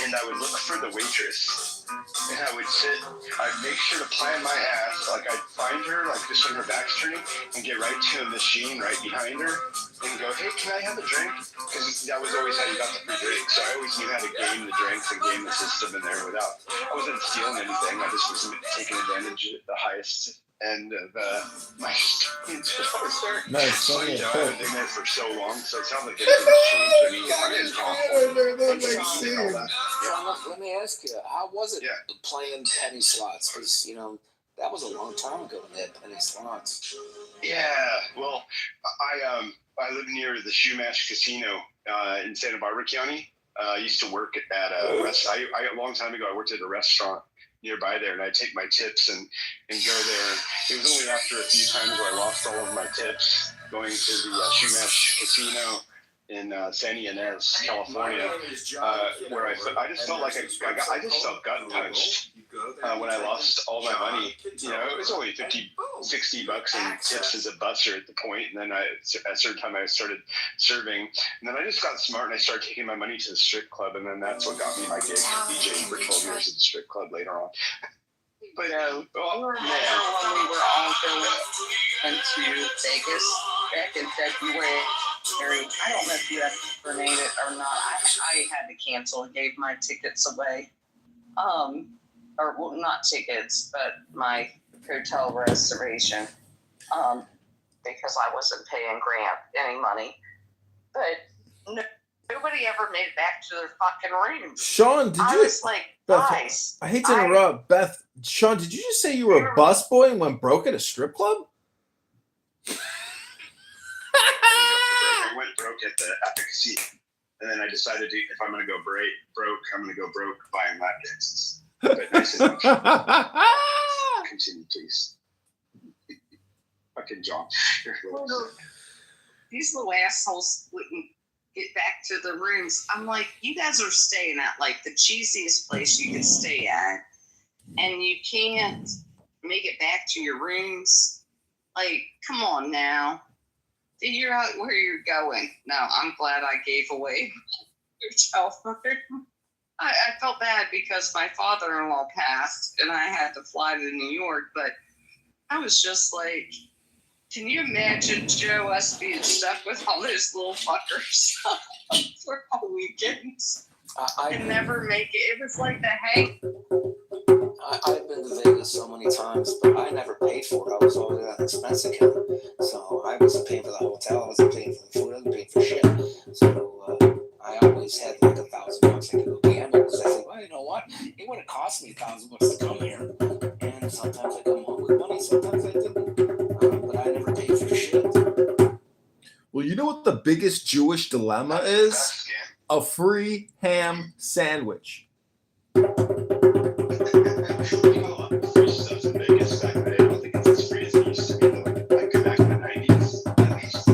and I would look for the waitress and I would sit. I'd make sure to plan my ass. Like I'd find her like just when her back's turning and get right to a machine right behind her and go, "Hey, can I have a drink?" Because that was always how you got the free drink. So I always knew how to game the drinks and game the system in there without. I wasn't stealing anything. I just was taking advantage at the highest end of my experience when I was there. Nice. So, Funny I haven't been there for so long, so it sounds like things changed. I mean, Let me ask you, how was it playing penny slots? Because, that was a long time ago when they had penny slots. Yeah, well, I live near the Shoemash Casino in Santa Barbara County. I used to work at a restaurant. A long time ago, I worked at a restaurant nearby there, and I'd take my tips and go there. It was only after a few times where I lost all of my tips going to the Shoemash Casino in San Ynez, California, where I just felt like I just felt gut punched when I lost all my money. It was only $50, $60 in tips as a busser at the point, and then at a certain time I started serving, and then I just got smart and I started taking my money to the strip club, and then that's what got me my gig DJing for 12 years at the strip club later on. But Remember when we were all going into Vegas back in February? I don't know if you ever made it or not. I had to cancel and gave my tickets away. Or well, not tickets, but my hotel reservation. Because I wasn't paying Grant any money. But nobody ever made it back to their fucking rooms. Sean, did you? I was like, Beth, guys. I hate to interrupt. Beth, Sean, did you just say you were a busboy and went broke at a strip club? I went broke at the casino, and then I decided if I'm going to go broke, I'm going to go broke buying lap dances. But nice enough. Continue, please. Fucking John. These little assholes wouldn't get back to the rooms. I'm like, you guys are staying at like the cheesiest place you can stay at, and you can't make it back to your rooms. Like, come on now. Figure out where you're going. No, I'm glad I gave away hotel room. I felt bad because my father-in-law passed and I had to fly to New York, but I was just like, can you imagine, Joe, us being stuck with all those little fuckers for all weekends? I never make it. It was like the hey. I've been to Vegas so many times, but I never paid for it. I was always on an expense account. So I wasn't paying for the hotel. I wasn't paying for the food. I wasn't paying for shit. So I always had like $1,000 someone with money. Sometimes I didn't, but I never paid for shit. Well, you know what the biggest Jewish dilemma is? A free ham sandwich. You know, free stuff in Vegas back then. I don't think it's as free as it used to be, though. Like back in the 90s, at least,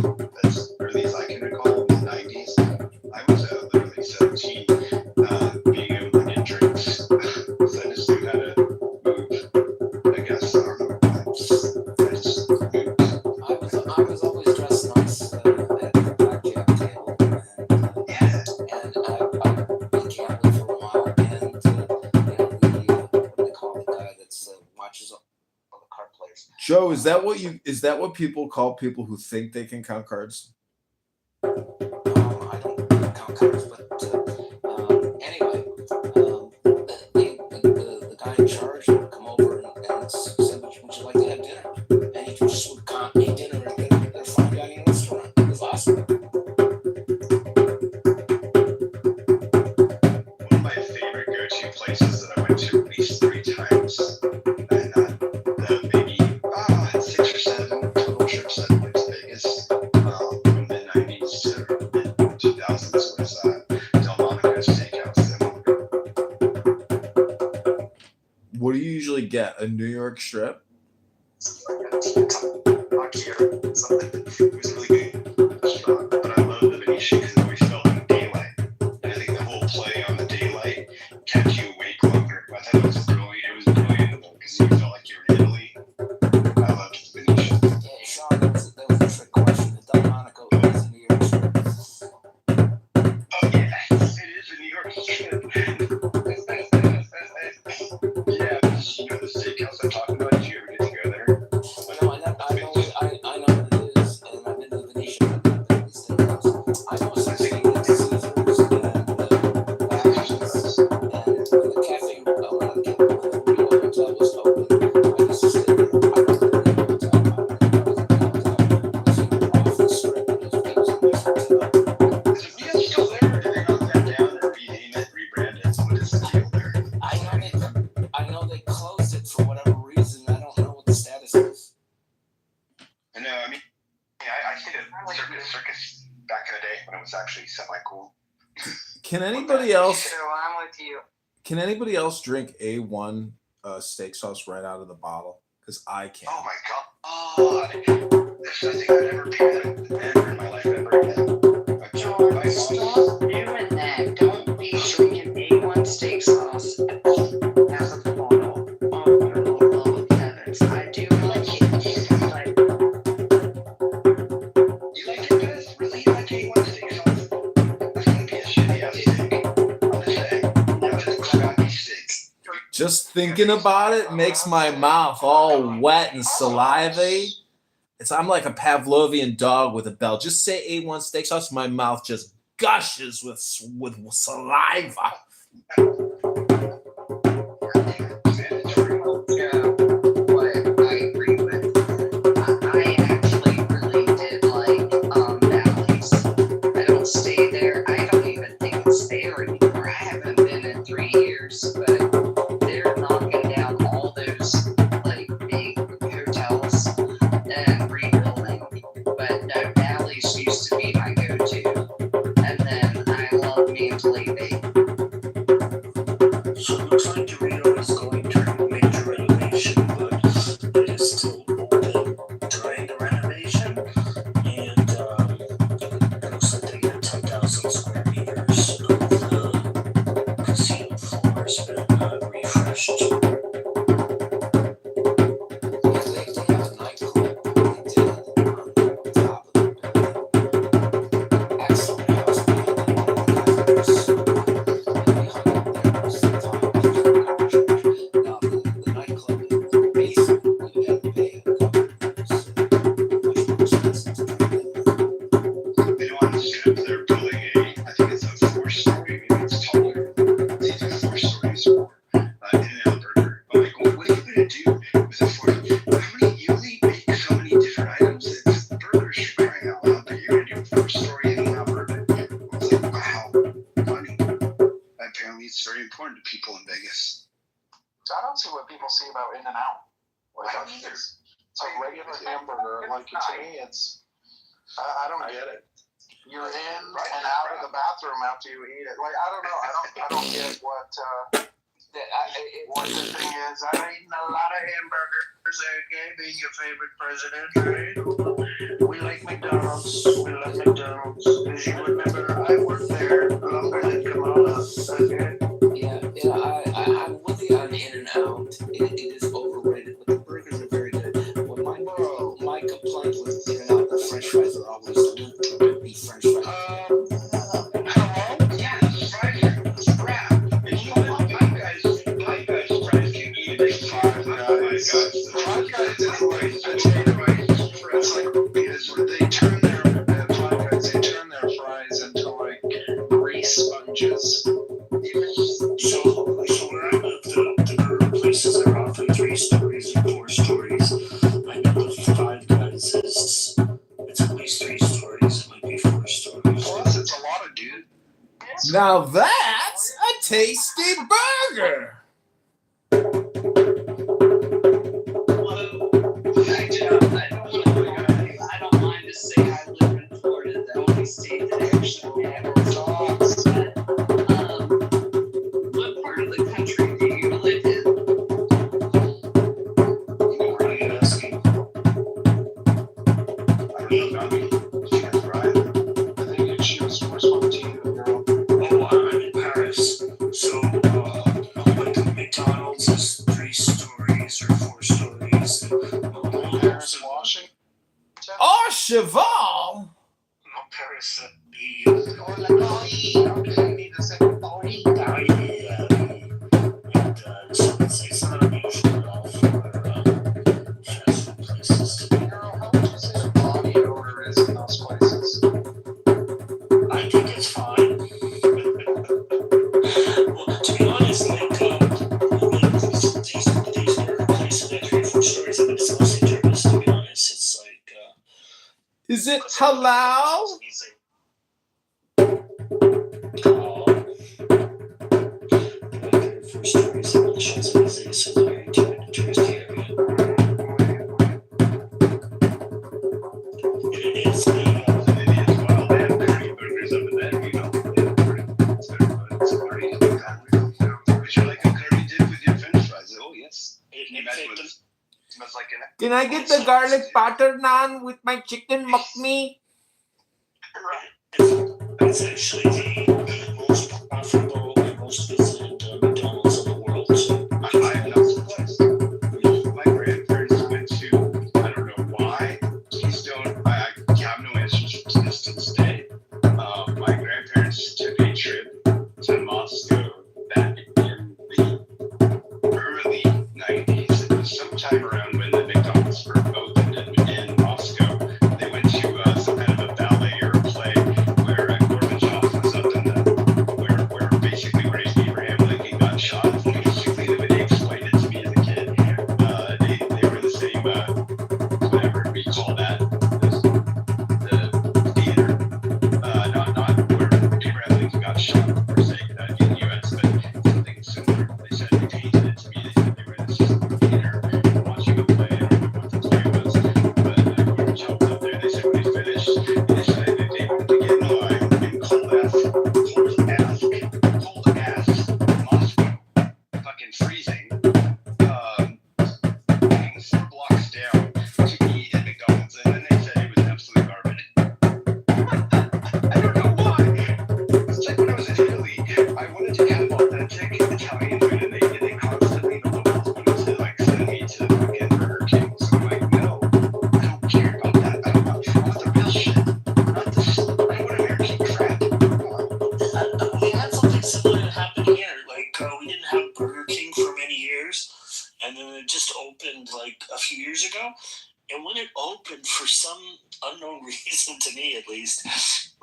as early as I can recall, in the 90s, I was literally 17, being able to get drinks. Because I just knew how to move. I guess, I don't know. I just moved. I was always dressed nice at the blackjack table, and I been gambling for a while, and what do they call the guy that's watches all the card players? Joe, is that what people call people who think they can count cards? I don't count cards, but anyway, the guy in charge would come over and said, "Would you like to have dinner?" And he just would eat dinner at a fine dining restaurant. It was awesome. One of my favorite go-to places that I went to at least 3 times, and maybe 6 or 7 total trips that I went to Vegas from the 90s to mid 2000s was Delmonico Steakhouse in Monaco. What do you usually get? A New York strip? Something. It was really good restaurant, but I love the Venetian because it always felt like daylight. And I think the whole play on the daylight kept you awake longer. I thought it was brilliant. It was brilliant because you felt like you were in Italy. I loved the Venetian. Yeah, Sean, that was a trick question. The Delmonico is a New York strip. Oh yeah, it is a New York strip. Yeah, you know the steakhouse I'm talking about. Did you ever get to go there? No, I know what it is, and I've been to the Venetian, but I've been to the steakhouse. I know something like Caesars and Bacchus, and when the cafe, when the Rio Hotel was open, I used to stay there. I was in the Rio Hotel. I was in the off the strip, and it was a nice hotel. Is it Rio still there, or did they knock that down and rename it, rebrand it? What is the deal there? I know they closed it for whatever reason. I don't know what the status is. I know. I mean, I stayed at Circus back in the day when it was actually semi-cool. Can anybody else? So I'm with you. Can anybody else drink A1 steak sauce right out of the bottle? Because I can't. Oh my god! There's nothing I've ever paid ever in my life ever again. George, stop doing that. Don't be drinking A1 steak sauce out of the bottle. Oh, for the love of heavens. I do like it. Like, You like it, Beth? Really? You like A1 steak sauce? That's gonna be a shitty ass steak. I'm gonna say. Now it's a crappy steak. Just thinking about it makes my mouth all wet and salivary. I'm like a Pavlovian dog with a bell. Just say A1 steak sauce, my mouth just gushes with saliva. what I agree with. I actually really did like Bally's. I don't stay there. I don't even think it's there anymore. I haven't been in 3 years, but they're knocking down all those like big hotels and rebuilding. But no, Bally's used to be my go-to. And then I love me a play bake. So it looks like Dorito is going through a major renovation, but it is still open during the renovation. And it looks like they got 10,000 square meters of the casino floor has been refreshed. They have a nightclub. They did on the top of the building. Excellent house behind the guys. And we hung out there most of the time. Now the nightclub in the basement, you had to pay a cover. It was much more expensive to drink in. They don't want to strip. They're building I think it's a 4-story, maybe it's taller. It's either 4 stories or more. In-N-Out Burger. I'm like, what are you gonna do with a 4? You only make so many different items. It's burgers for crying out loud, but you're gonna do a 4-story In-N-Out Burger. I was like, wow, money. Apparently, it's very important to people in Vegas. I don't see what people see about In-N-Out. Like, I'm It's a regular hamburger. Like to me, it's I don't get it. You're in and out of the bathroom after you eat it. Like I don't know. I don't get what the thing is. I've eaten a lot of hamburgers. Okay, being your favorite president, right? We like McDonald's. We love McDonald's. As you remember, I worked there longer than Kamala. Okay. Yeah, I'm with you on In-N-Out. It is overrated, but the burgers are very good. Well, my complaint with In-N-Out, the French fries are always limp beef French fries. They turn their fries into like grease sponges. So where I live, the burger places are often 3 stories or 4 stories. I know the Five Guys it's at least 3 stories. It might be 4 stories. Plus, it's a lot of dude. Now that's a tasty burger. I don't mind to say I live in Florida, the only state that actually has dogs. What part of the country do you live in? What are you asking? I think she was first one to you, girl. Oh, I'm in Paris. So, like McDonald's is 3 stories or 4 stories. Paris, Washington. Oh, Cheval. No, Paris, so it's not unusual at all for fast food places. Girl, how would you say the body odor is in those places? I think it's fine. Well, to be honest, these burger places at 3 or 4 stories, I mean, it's mostly tourists, to be honest. It's like, Is it halal? Can I get the garlic butter naan with my chicken mukmi? It's actually the most profitable and most visited McDonald's in the world. So I am not surprised. My grandparents went to, I don't know why, Keystone. I have no answers to this day. My grandparents took a trip to Moscow back in the early 90s. It was sometime around when the McDonald's first opened in Moscow. They went to some kind of a ballet or a play where Gorbachev was up in where basically where Abraham Lincoln got shot. Basically, the way they explained it to me as a kid, they were the same, whatever we call that, the theater, not where Abraham Lincoln got shot per se in the U.S., but something similar. They said they painted it to me. They said they were in this theater watching a play. I don't know what the play was, but Gorbachev was up there. They said when he finished, they said they wanted to get in line and cold ass Moscow, fucking freezing, being 4 blocks down to eat at McDonald's, and then they said it was absolute garbage. I don't know why. It's like when I was in Italy, I wanted to have authentic Italian food, and they constantly, the locals wanted to like send me to fucking Burger King. So I'm like, no, I don't care about that. I want the real shit, not this. I want American crap. we had something similar that happened here. Like, we didn't have Burger King for many years, and then it just opened like a few years ago. And when it opened, for some unknown reason, to me at least,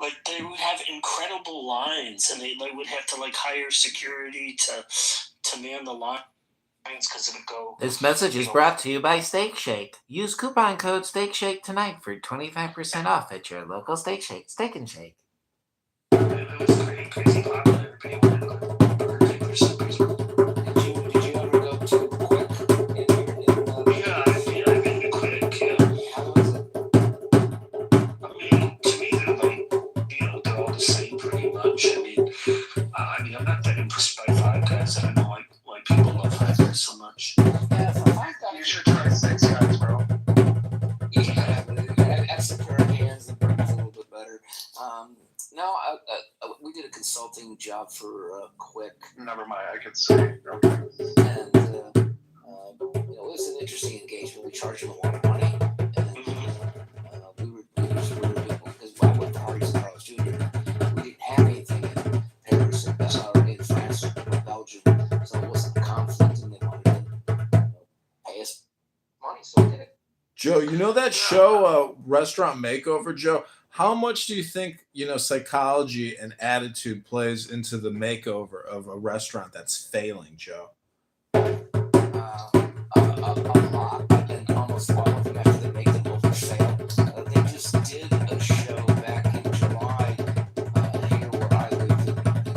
like they would have incredible lines, and they would have to like hire security to man the lines because it would go. This message is brought to you by Steak Shake. Use coupon code Steak Shake tonight for 25% off at your local Steak Shake. Steak and Shake. It was crazy popular. Everybody wanted to go to Burger King for some reason. Did you ever go to Quick? Yeah, I've been to Quick. job for quick. Never mind, I could say. And it was an interesting engagement. We charged him a lot of money, and we were because I went to Hardy's and Carlos Jr. We didn't have anything in Paris or in France or Belgium, so it wasn't a conflict, and they wanted to pay us money, so we did it. Joe, you know that show, Restaurant Makeover, Joe? How much do you think, psychology and attitude plays into the makeover of a restaurant that's failing, Joe? A lot, and almost all of them after they make them over fail. They just did a show back in July here where I live in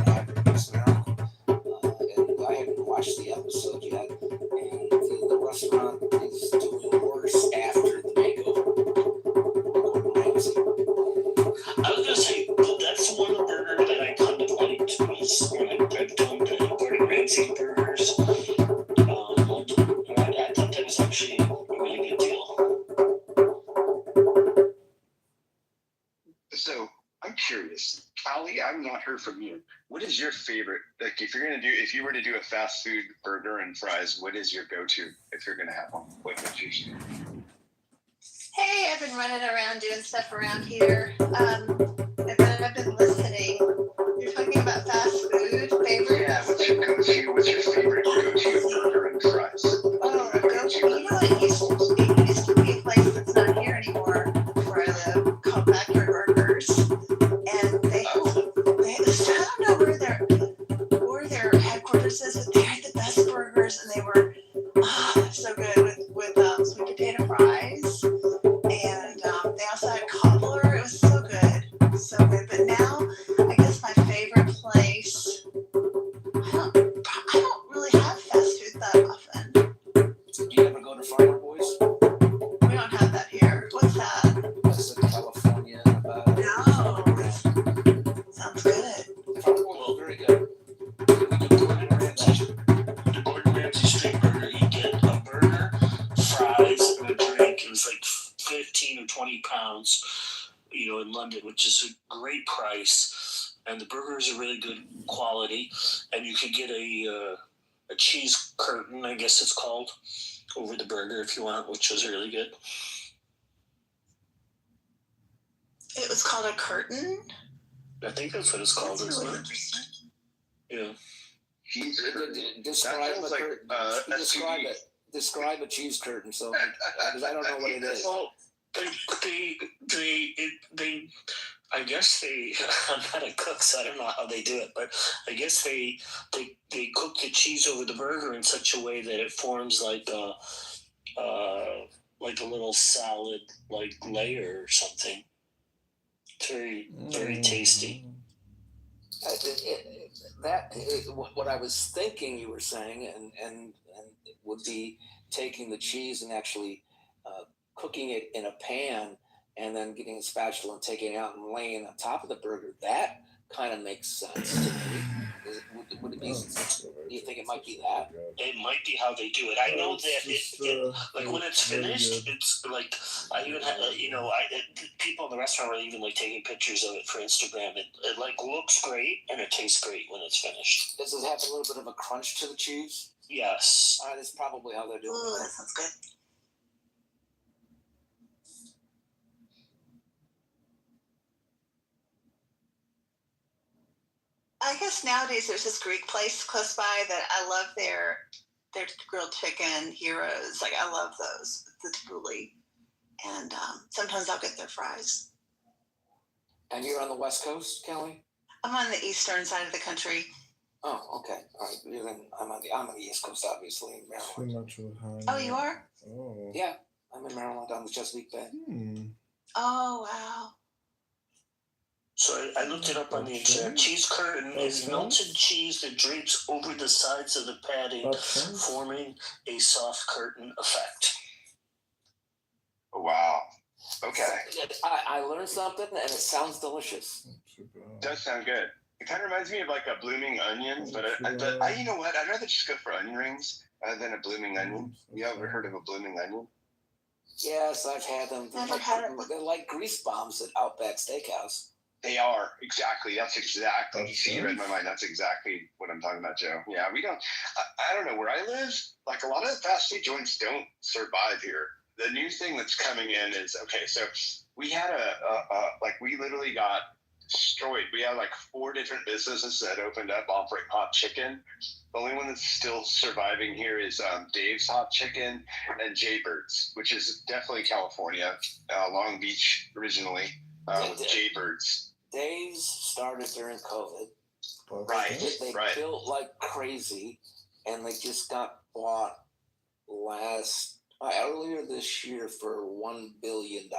Havertons, Maryland, and I haven't watched the episode yet. And the restaurant is doing worse after the makeover. I was gonna say that's one of the burgers that I kind of liked was when I've done the Gordon Ramsay burgers. I thought that was actually a really good deal. So I'm curious, Callie, I've not heard from you. What is your favorite? Like, if you were to do a fast food burger and fries, what is your go-to if you're gonna have one? What would you do? Hey, I've been running around doing stuff around here. I've been listening. You're talking about fast food favorites? Yeah, what's your go-to? What's your favorite go-to burger and fries? Oh, go-to. You know, it used to be a place that's not here anymore where I live called Backyard Burgers. And they I don't know where their headquarters is, but they had the best burgers, and they were so good with sweet potato fries. And they also had cobbler. It was so good, so good. But now, I guess my favorite place. I don't really have fast food that often. Do you ever go to Farmer Boys? We don't have that here. What's that? That's in California. No. Sounds good. Farmer Boys is very good. The Gordon Ramsay street burger, you get a burger, fries, and a drink. It was like 15 or 20 pounds, in London, which is a great price. And the burgers are really good quality. And you could get a cheese curtain, I guess it's called, over the burger if you want, which was really good. It was called a curtain? I think that's what it's called, That's isn't really it? interesting. Yeah. Describe a curtain. Describe a cheese curtain, so because I don't know what it is. Well, they I guess they. I'm not a cook, so I don't know how they do it, but I guess they cook the cheese over the burger in such a way that it forms like a little salad like layer or something. It's very tasty. What I was thinking you were saying, and would be taking the cheese and actually cooking it in a pan, and then getting a spatula and taking it out and laying on top of the burger. That kind of makes sense to me. Would it be? Do you think it might be that? It might be how they do it. I know that like when it's finished, it's like I even had people in the restaurant were even like taking pictures of it for Instagram. It like looks great and it tastes great when it's finished. Does it have a little bit of a crunch to the cheese? Yes. That's probably how they're doing it. That sounds good. I guess nowadays there's this Greek place close by that I love their grilled chicken heroes. Like I love those, the tabbouleh, and sometimes I'll get their fries. And you're on the West Coast, Kelly? I'm on the eastern side of the country. Oh, okay. All right. Then I'm on the East Coast, obviously, in Maryland. Too much of a high. Oh, you are? Oh. Yeah, I'm in Maryland on the Chesapeake Bay. Oh, wow. So I looked it up on the internet. Cheese curtain is melted cheese that drapes over the sides of the patty, forming a soft curtain effect. Oh, wow. Okay. I learned something, and it sounds delicious. It does sound good. It kind of reminds me of like a blooming onion, but you know what? I'd rather just go for onion rings rather than a blooming onion. You ever heard of a blooming onion? Yes, I've had them. Never had it. They're like grease bombs at Outback Steakhouse. They are, exactly. That's exactly. That's You see, you read my mind. That's exactly what I'm talking about, Joe. Yeah, we don't. I don't know where I live. Like a lot of the fast food joints don't survive here. The new thing that's coming in is okay. So we had like we literally got destroyed. We had like 4 different businesses that opened up offering hot chicken. The only one that's still surviving here is Dave's Hot Chicken and Jaybirds, which is definitely California, Long Beach originally. With Jaybirds. Dave's started during COVID. Right. They built like crazy, and they just got bought earlier this year for $1 billion.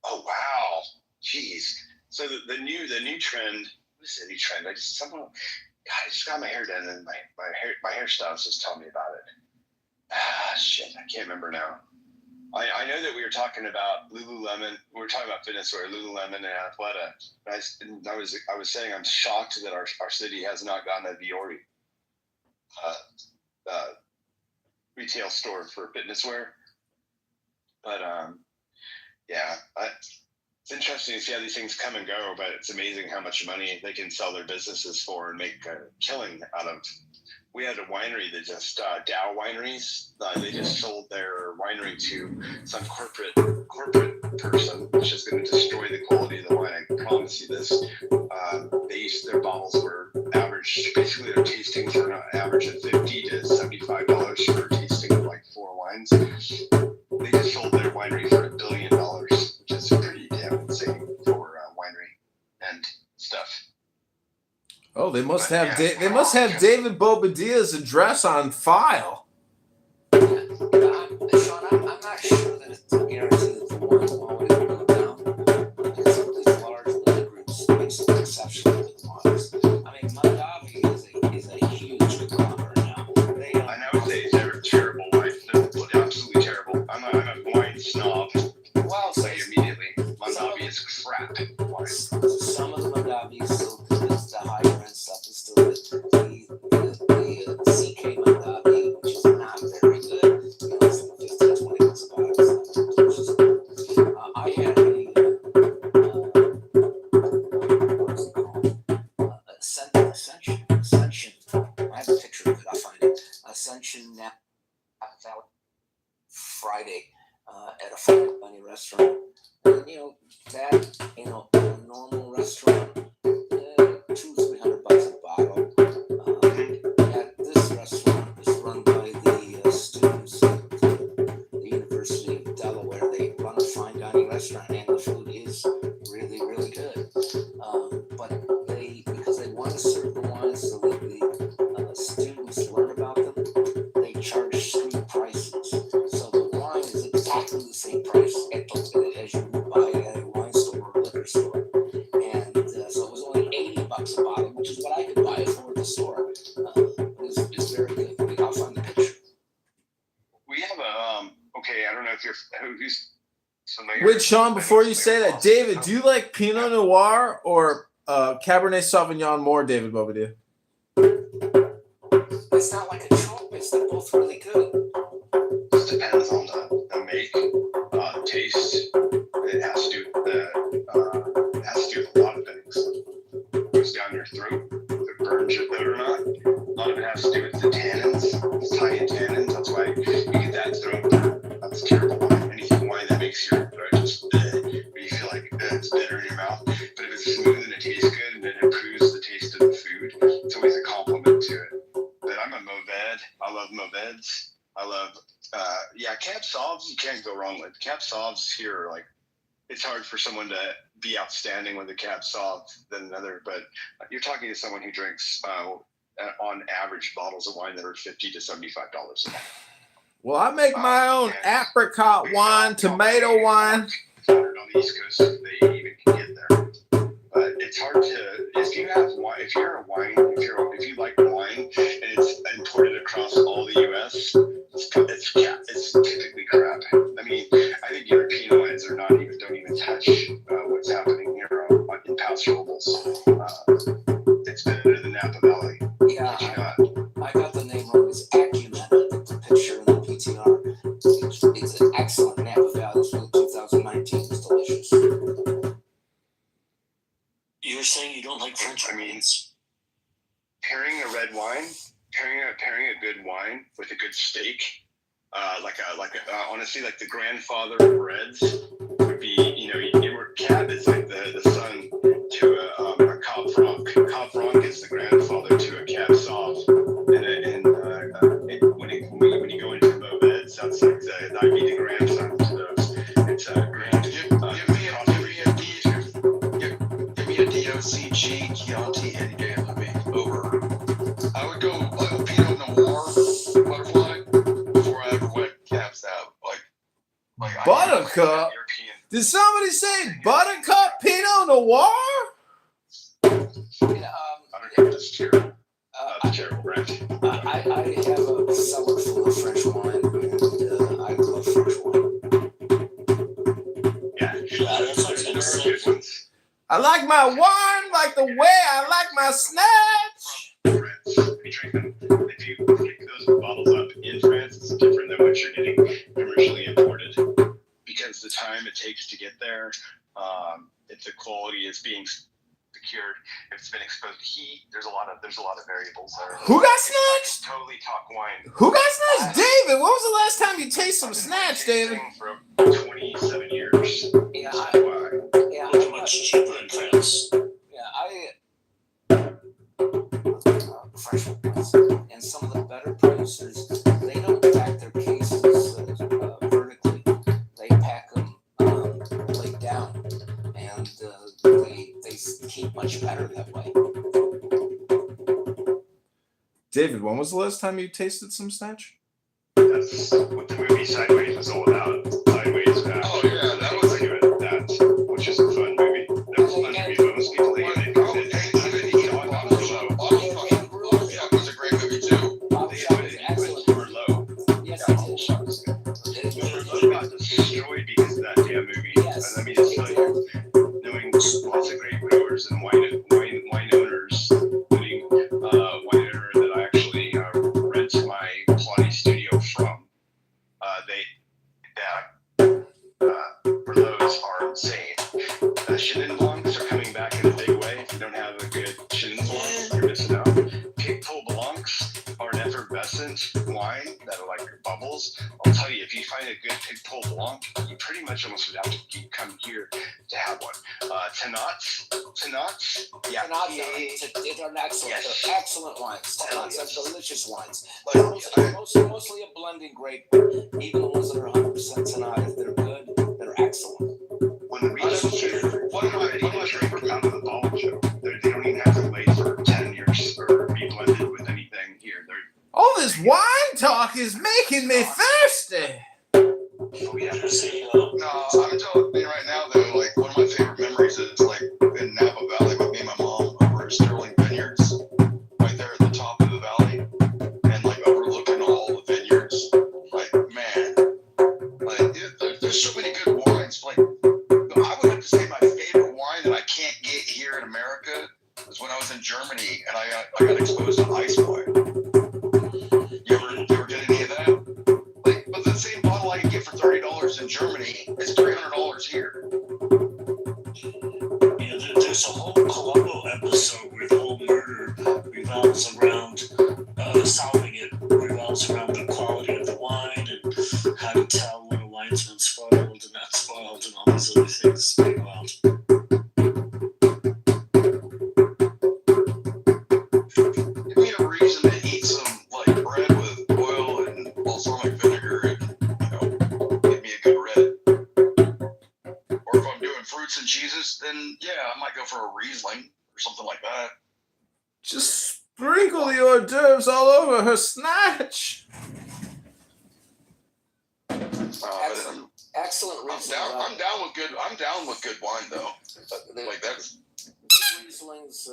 Oh wow! Jeez. So the new trend. What is the new trend? I just got my hair done, and my hairstylist just telling me about it. Shit! I can't remember now. I know that we were talking about Lululemon. We were talking about fitness wear, Lululemon and Athleta. And I was saying I'm shocked that our city has not gotten a Viore retail store for fitness wear. But yeah, it's interesting to see how these things come and go. But it's amazing how much money they can sell their businesses for and make a killing out of. We had a winery that just Dow Wineries. They just sold their winery to some corporate person, which is going to destroy the quality of the wine. I promise you this. Their bottles were average. Basically, their tastings were not average at $50 to $75 for a tasting of like 4 wines. They just sold their winery for $1 billion, which is pretty damn insane for a winery and stuff. Oh, they must have David Bobadilla's address on file. Sean, I'm not sure that it's a guarantee that the wine will always go down. Because some of these large liquor groups make some exceptionally good wines. I mean, Mondavi is a huge conglomerate now. I know they're terrible wine. They're absolutely terrible. I'm a wine snob. Well, so immediately, Mondavi is crap wine. Some of the Mondavi is still good. The higher end stuff is still good. The CK Mondavi, which is not very good, it's like 15, 20 bucks a bottle. I had what is it called? Ascension. I have a picture of it. I'll find it. Ascension Napa Valley Friday at a fine dining restaurant. And, that, in a normal restaurant, $200-300 a bottle. At this restaurant, is run by the students at the University of Delaware. They run a fine dining restaurant, and the food is really, really good. But because they want to serve the wines so that the students learn about them, they charge street prices. So the wine is exactly the same price as you would buy at a wine store or a liquor store. And so it was only $80 a bottle, which is what I could buy it for at the store. It's very good. I'll find the picture. We have I don't know if who's familiar. Wait, Sean, before you say that, David, do you like Pinot Noir or Cabernet Sauvignon more, David Bobadilla? It's not like a choice. They're both really good. It depends on the make, taste. It has to do with a lot of things. It goes down your throat, if it burns your throat or not. A lot of it has to do with the tannins, it's high in tannins. That's why you get that throat burn. That's terrible wine. Anything wine that makes your throat just where you feel like it's bitter in your mouth. But if it's smooth and it tastes good and it improves the taste of the food, it's always a compliment to it. But I'm a Mourvèdre. I love Mourvèdres. I love, Cab Sauves you can't go wrong with. Cab Sauves here are like, it's hard for someone to be outstanding with a Cab Sauv than another, but you're talking to someone who drinks, on average, bottles of wine that are $50 to $75 a bottle. Well, I make my own apricot wine, tomato wine. On the East Coast, they even can get there. But it's hard to, if you like wine and it's imported across all the U.S., it's typically crap. I mean, I think European wines don't even touch what's happening here in Paso Robles. It's better than Napa Valley. Yeah, I got the name wrong. It's Acumen. The picture in the PTR. It's an excellent Napa Valley for the 2019. It's delicious. honestly, like the grandfather of reds would be, Cab is like the son to a Cobb Franc. Cobb Franc is the grandfather to a Cab Sauv. When you go into Moeds, that's like that'd be the grandson to those. It's Give me a DOCG Chianti any day of the week over. I would go like a Pinot Noir butterfly before I ever went Cab Sauv. Like Buttercup? Did somebody say Buttercup Pinot Noir? That's terrible. That's terrible, right? I have a cellar full of fresh wine, and I love fresh wine. Yeah, that's what I was gonna say. I like my wine like the way I like my snatch. If you pick those bottles up in France, it's different than what you're getting commercially imported because the time it takes to get there, if the quality is being secured, if it's been exposed to heat, there's a lot of variables there. Who got snatched? Totally talk wine. Who got snatched? David, when was the last time you tasted some snatch, David? For 27 years. Yeah, Look much cheaper in France. Fresh wines. And some of the better producers, they don't pack their cases vertically. They pack them laid down, and they keep much better that way. David, when was the last time you tasted some snatch? That's what the movie Sideways was all about. Sideways. Oh yeah, that was that, which is a fun movie. That was a fun movie. Most people hate it. It was a great movie too. Got destroyed because of that damn movie. Let me just tell you, knowing lots of great brewers and wine owners, including wine owner that I actually rent my Pilates studio from, Merlots are insane. Chenin Blancs are coming back in a big way. If you don't have a good Chenin Blanc, you're missing out. Pigtail Blancs are an effervescent wine that are like bubbles. I'll tell you, if you find a good Pigtail Blanc, you pretty much almost would have to come here to have one. Tannats, yeah. They're excellent. Yes. They're excellent wines. Tannats are delicious wines. Mostly a blending grape. Even the ones that are 100% Tannat, if they're good, they're excellent. When we just one of my favorite out of the bottle show, they don't even have to wait for 10 years or be blended with anything here. All this wine talk is making me thirsty. Oh yeah. No, I'm telling you right now though, like one of my favorite memories is like in Napa Valley with me and my mom over at Sterling Vineyards, right there at the top of the valley, and like overlooking all the vineyards. Like man, there's so many good wines. Like I would have to say my favorite wine that I can't get here in America was when I was in Germany and I got exposed to ice wine. You ever get any of that? Like, but the same bottle I can get for $30 in Germany is $300 here. Yeah, there's a whole Columbo episode where the whole murder revolves around solving it revolves around the quality of the wine and how to tell when a wine's been spoiled and not spoiled and all these other things. Pretty wild. Give me a reason to eat some like bread with oil and balsamic vinegar and give me a good red. Or if I'm doing fruits and cheeses, then yeah, I might go for a Riesling or something like that. Just sprinkle the hors d'oeuvres all over her snatch. Excellent Riesling. I'm down with good wine though. Like that's Rieslings,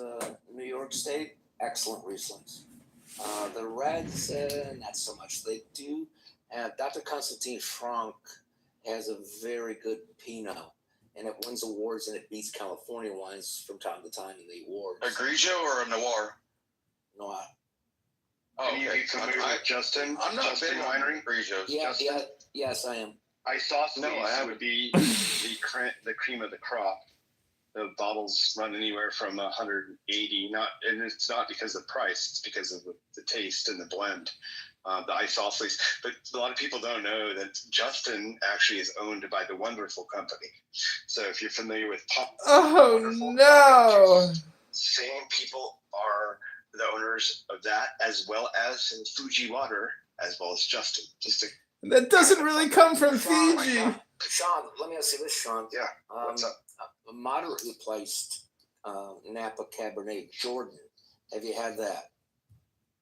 New York State, excellent Rieslings. The reds, not so much. They do. Dr. Constantine Franck has a very good Pinot, and it wins awards and it beats California wines from time to time in the awards. a Grigio or a Noir. Noir. Oh, Any of you familiar with Justin? I'm not Justin big on Winery. Grigios. Yes, I am. Isosceles would be the cream of the crop. The bottles run anywhere from 180. And it's not because of the price; it's because of the taste and the blend. the isosceles. But a lot of people don't know that Justin actually is owned by the Wonderful Company. So if you're familiar with Pop, Oh no! same people are the owners of that, as well as Fuji Water, as well as Justin. That doesn't really come from Fiji. Sean, let me ask you this, Sean. Yeah. What's up? A moderately priced Napa Cabernet Jordan. Have you had that?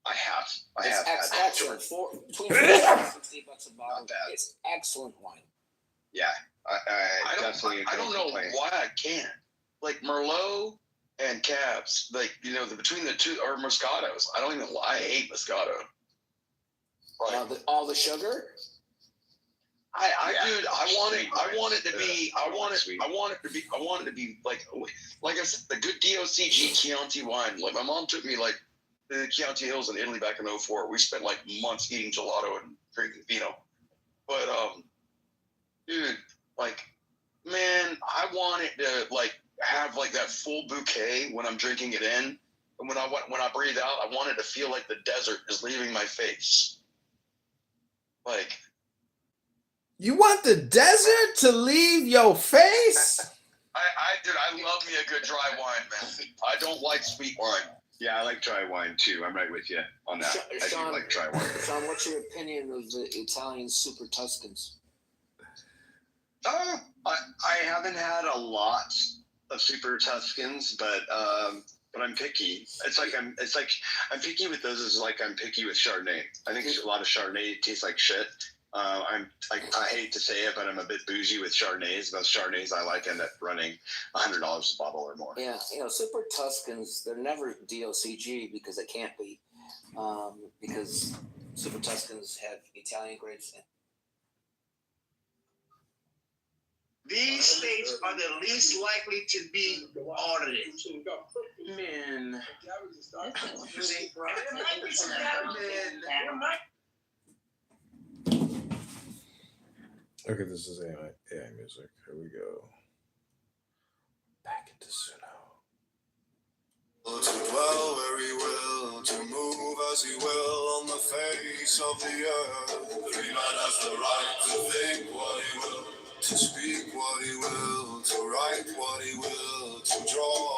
I have. It's had excellent. Jordan. Between $40 and $60 a bottle. Not bad. It's excellent wine. Yeah, I definitely. I don't know complain. why I can't. Like Merlot and Cabs, like between the two or Moscatos. I don't even know why I hate Moscato. Like, all the sugar. Dude, I want it to be like I said, the good DOCG Chianti wine. Like my mom took me like the Chianti Hills in Italy back in 2004. We spent like months eating gelato and drinking vino. But dude, like, man, I want it to like have like that full bouquet when I'm drinking it in, and when I breathe out, I want it to feel like the desert is leaving my face. Like, you want the desert to leave your face? I love me a good dry wine, man. I don't like sweet wine. Yeah, I like dry wine too. I'm right with you on that. Sean, I do like dry wine. Sean, what's your opinion of the Italian Super Tuscans? I haven't had a lot of Super Tuscans, but I'm picky. It's like I'm picky with those. Is like I'm picky with Chardonnay. I think a lot of Chardonnay tastes like shit. I hate to say it, but I'm a bit bougie with Chardonnays. Those Chardonnays I like end up running $100 a bottle or more. Yeah, Super Tuscans, they're never DOCG because they can't be, because Super Tuscans have Italian grapes in. These states are the least likely to be audited. Man. Okay, this is AI music. Here we go. Back into Suno. To dwell where he will, to move as he will on the face of the earth. Every man has the right to think what he will, to speak what he will, to write what he will, to draw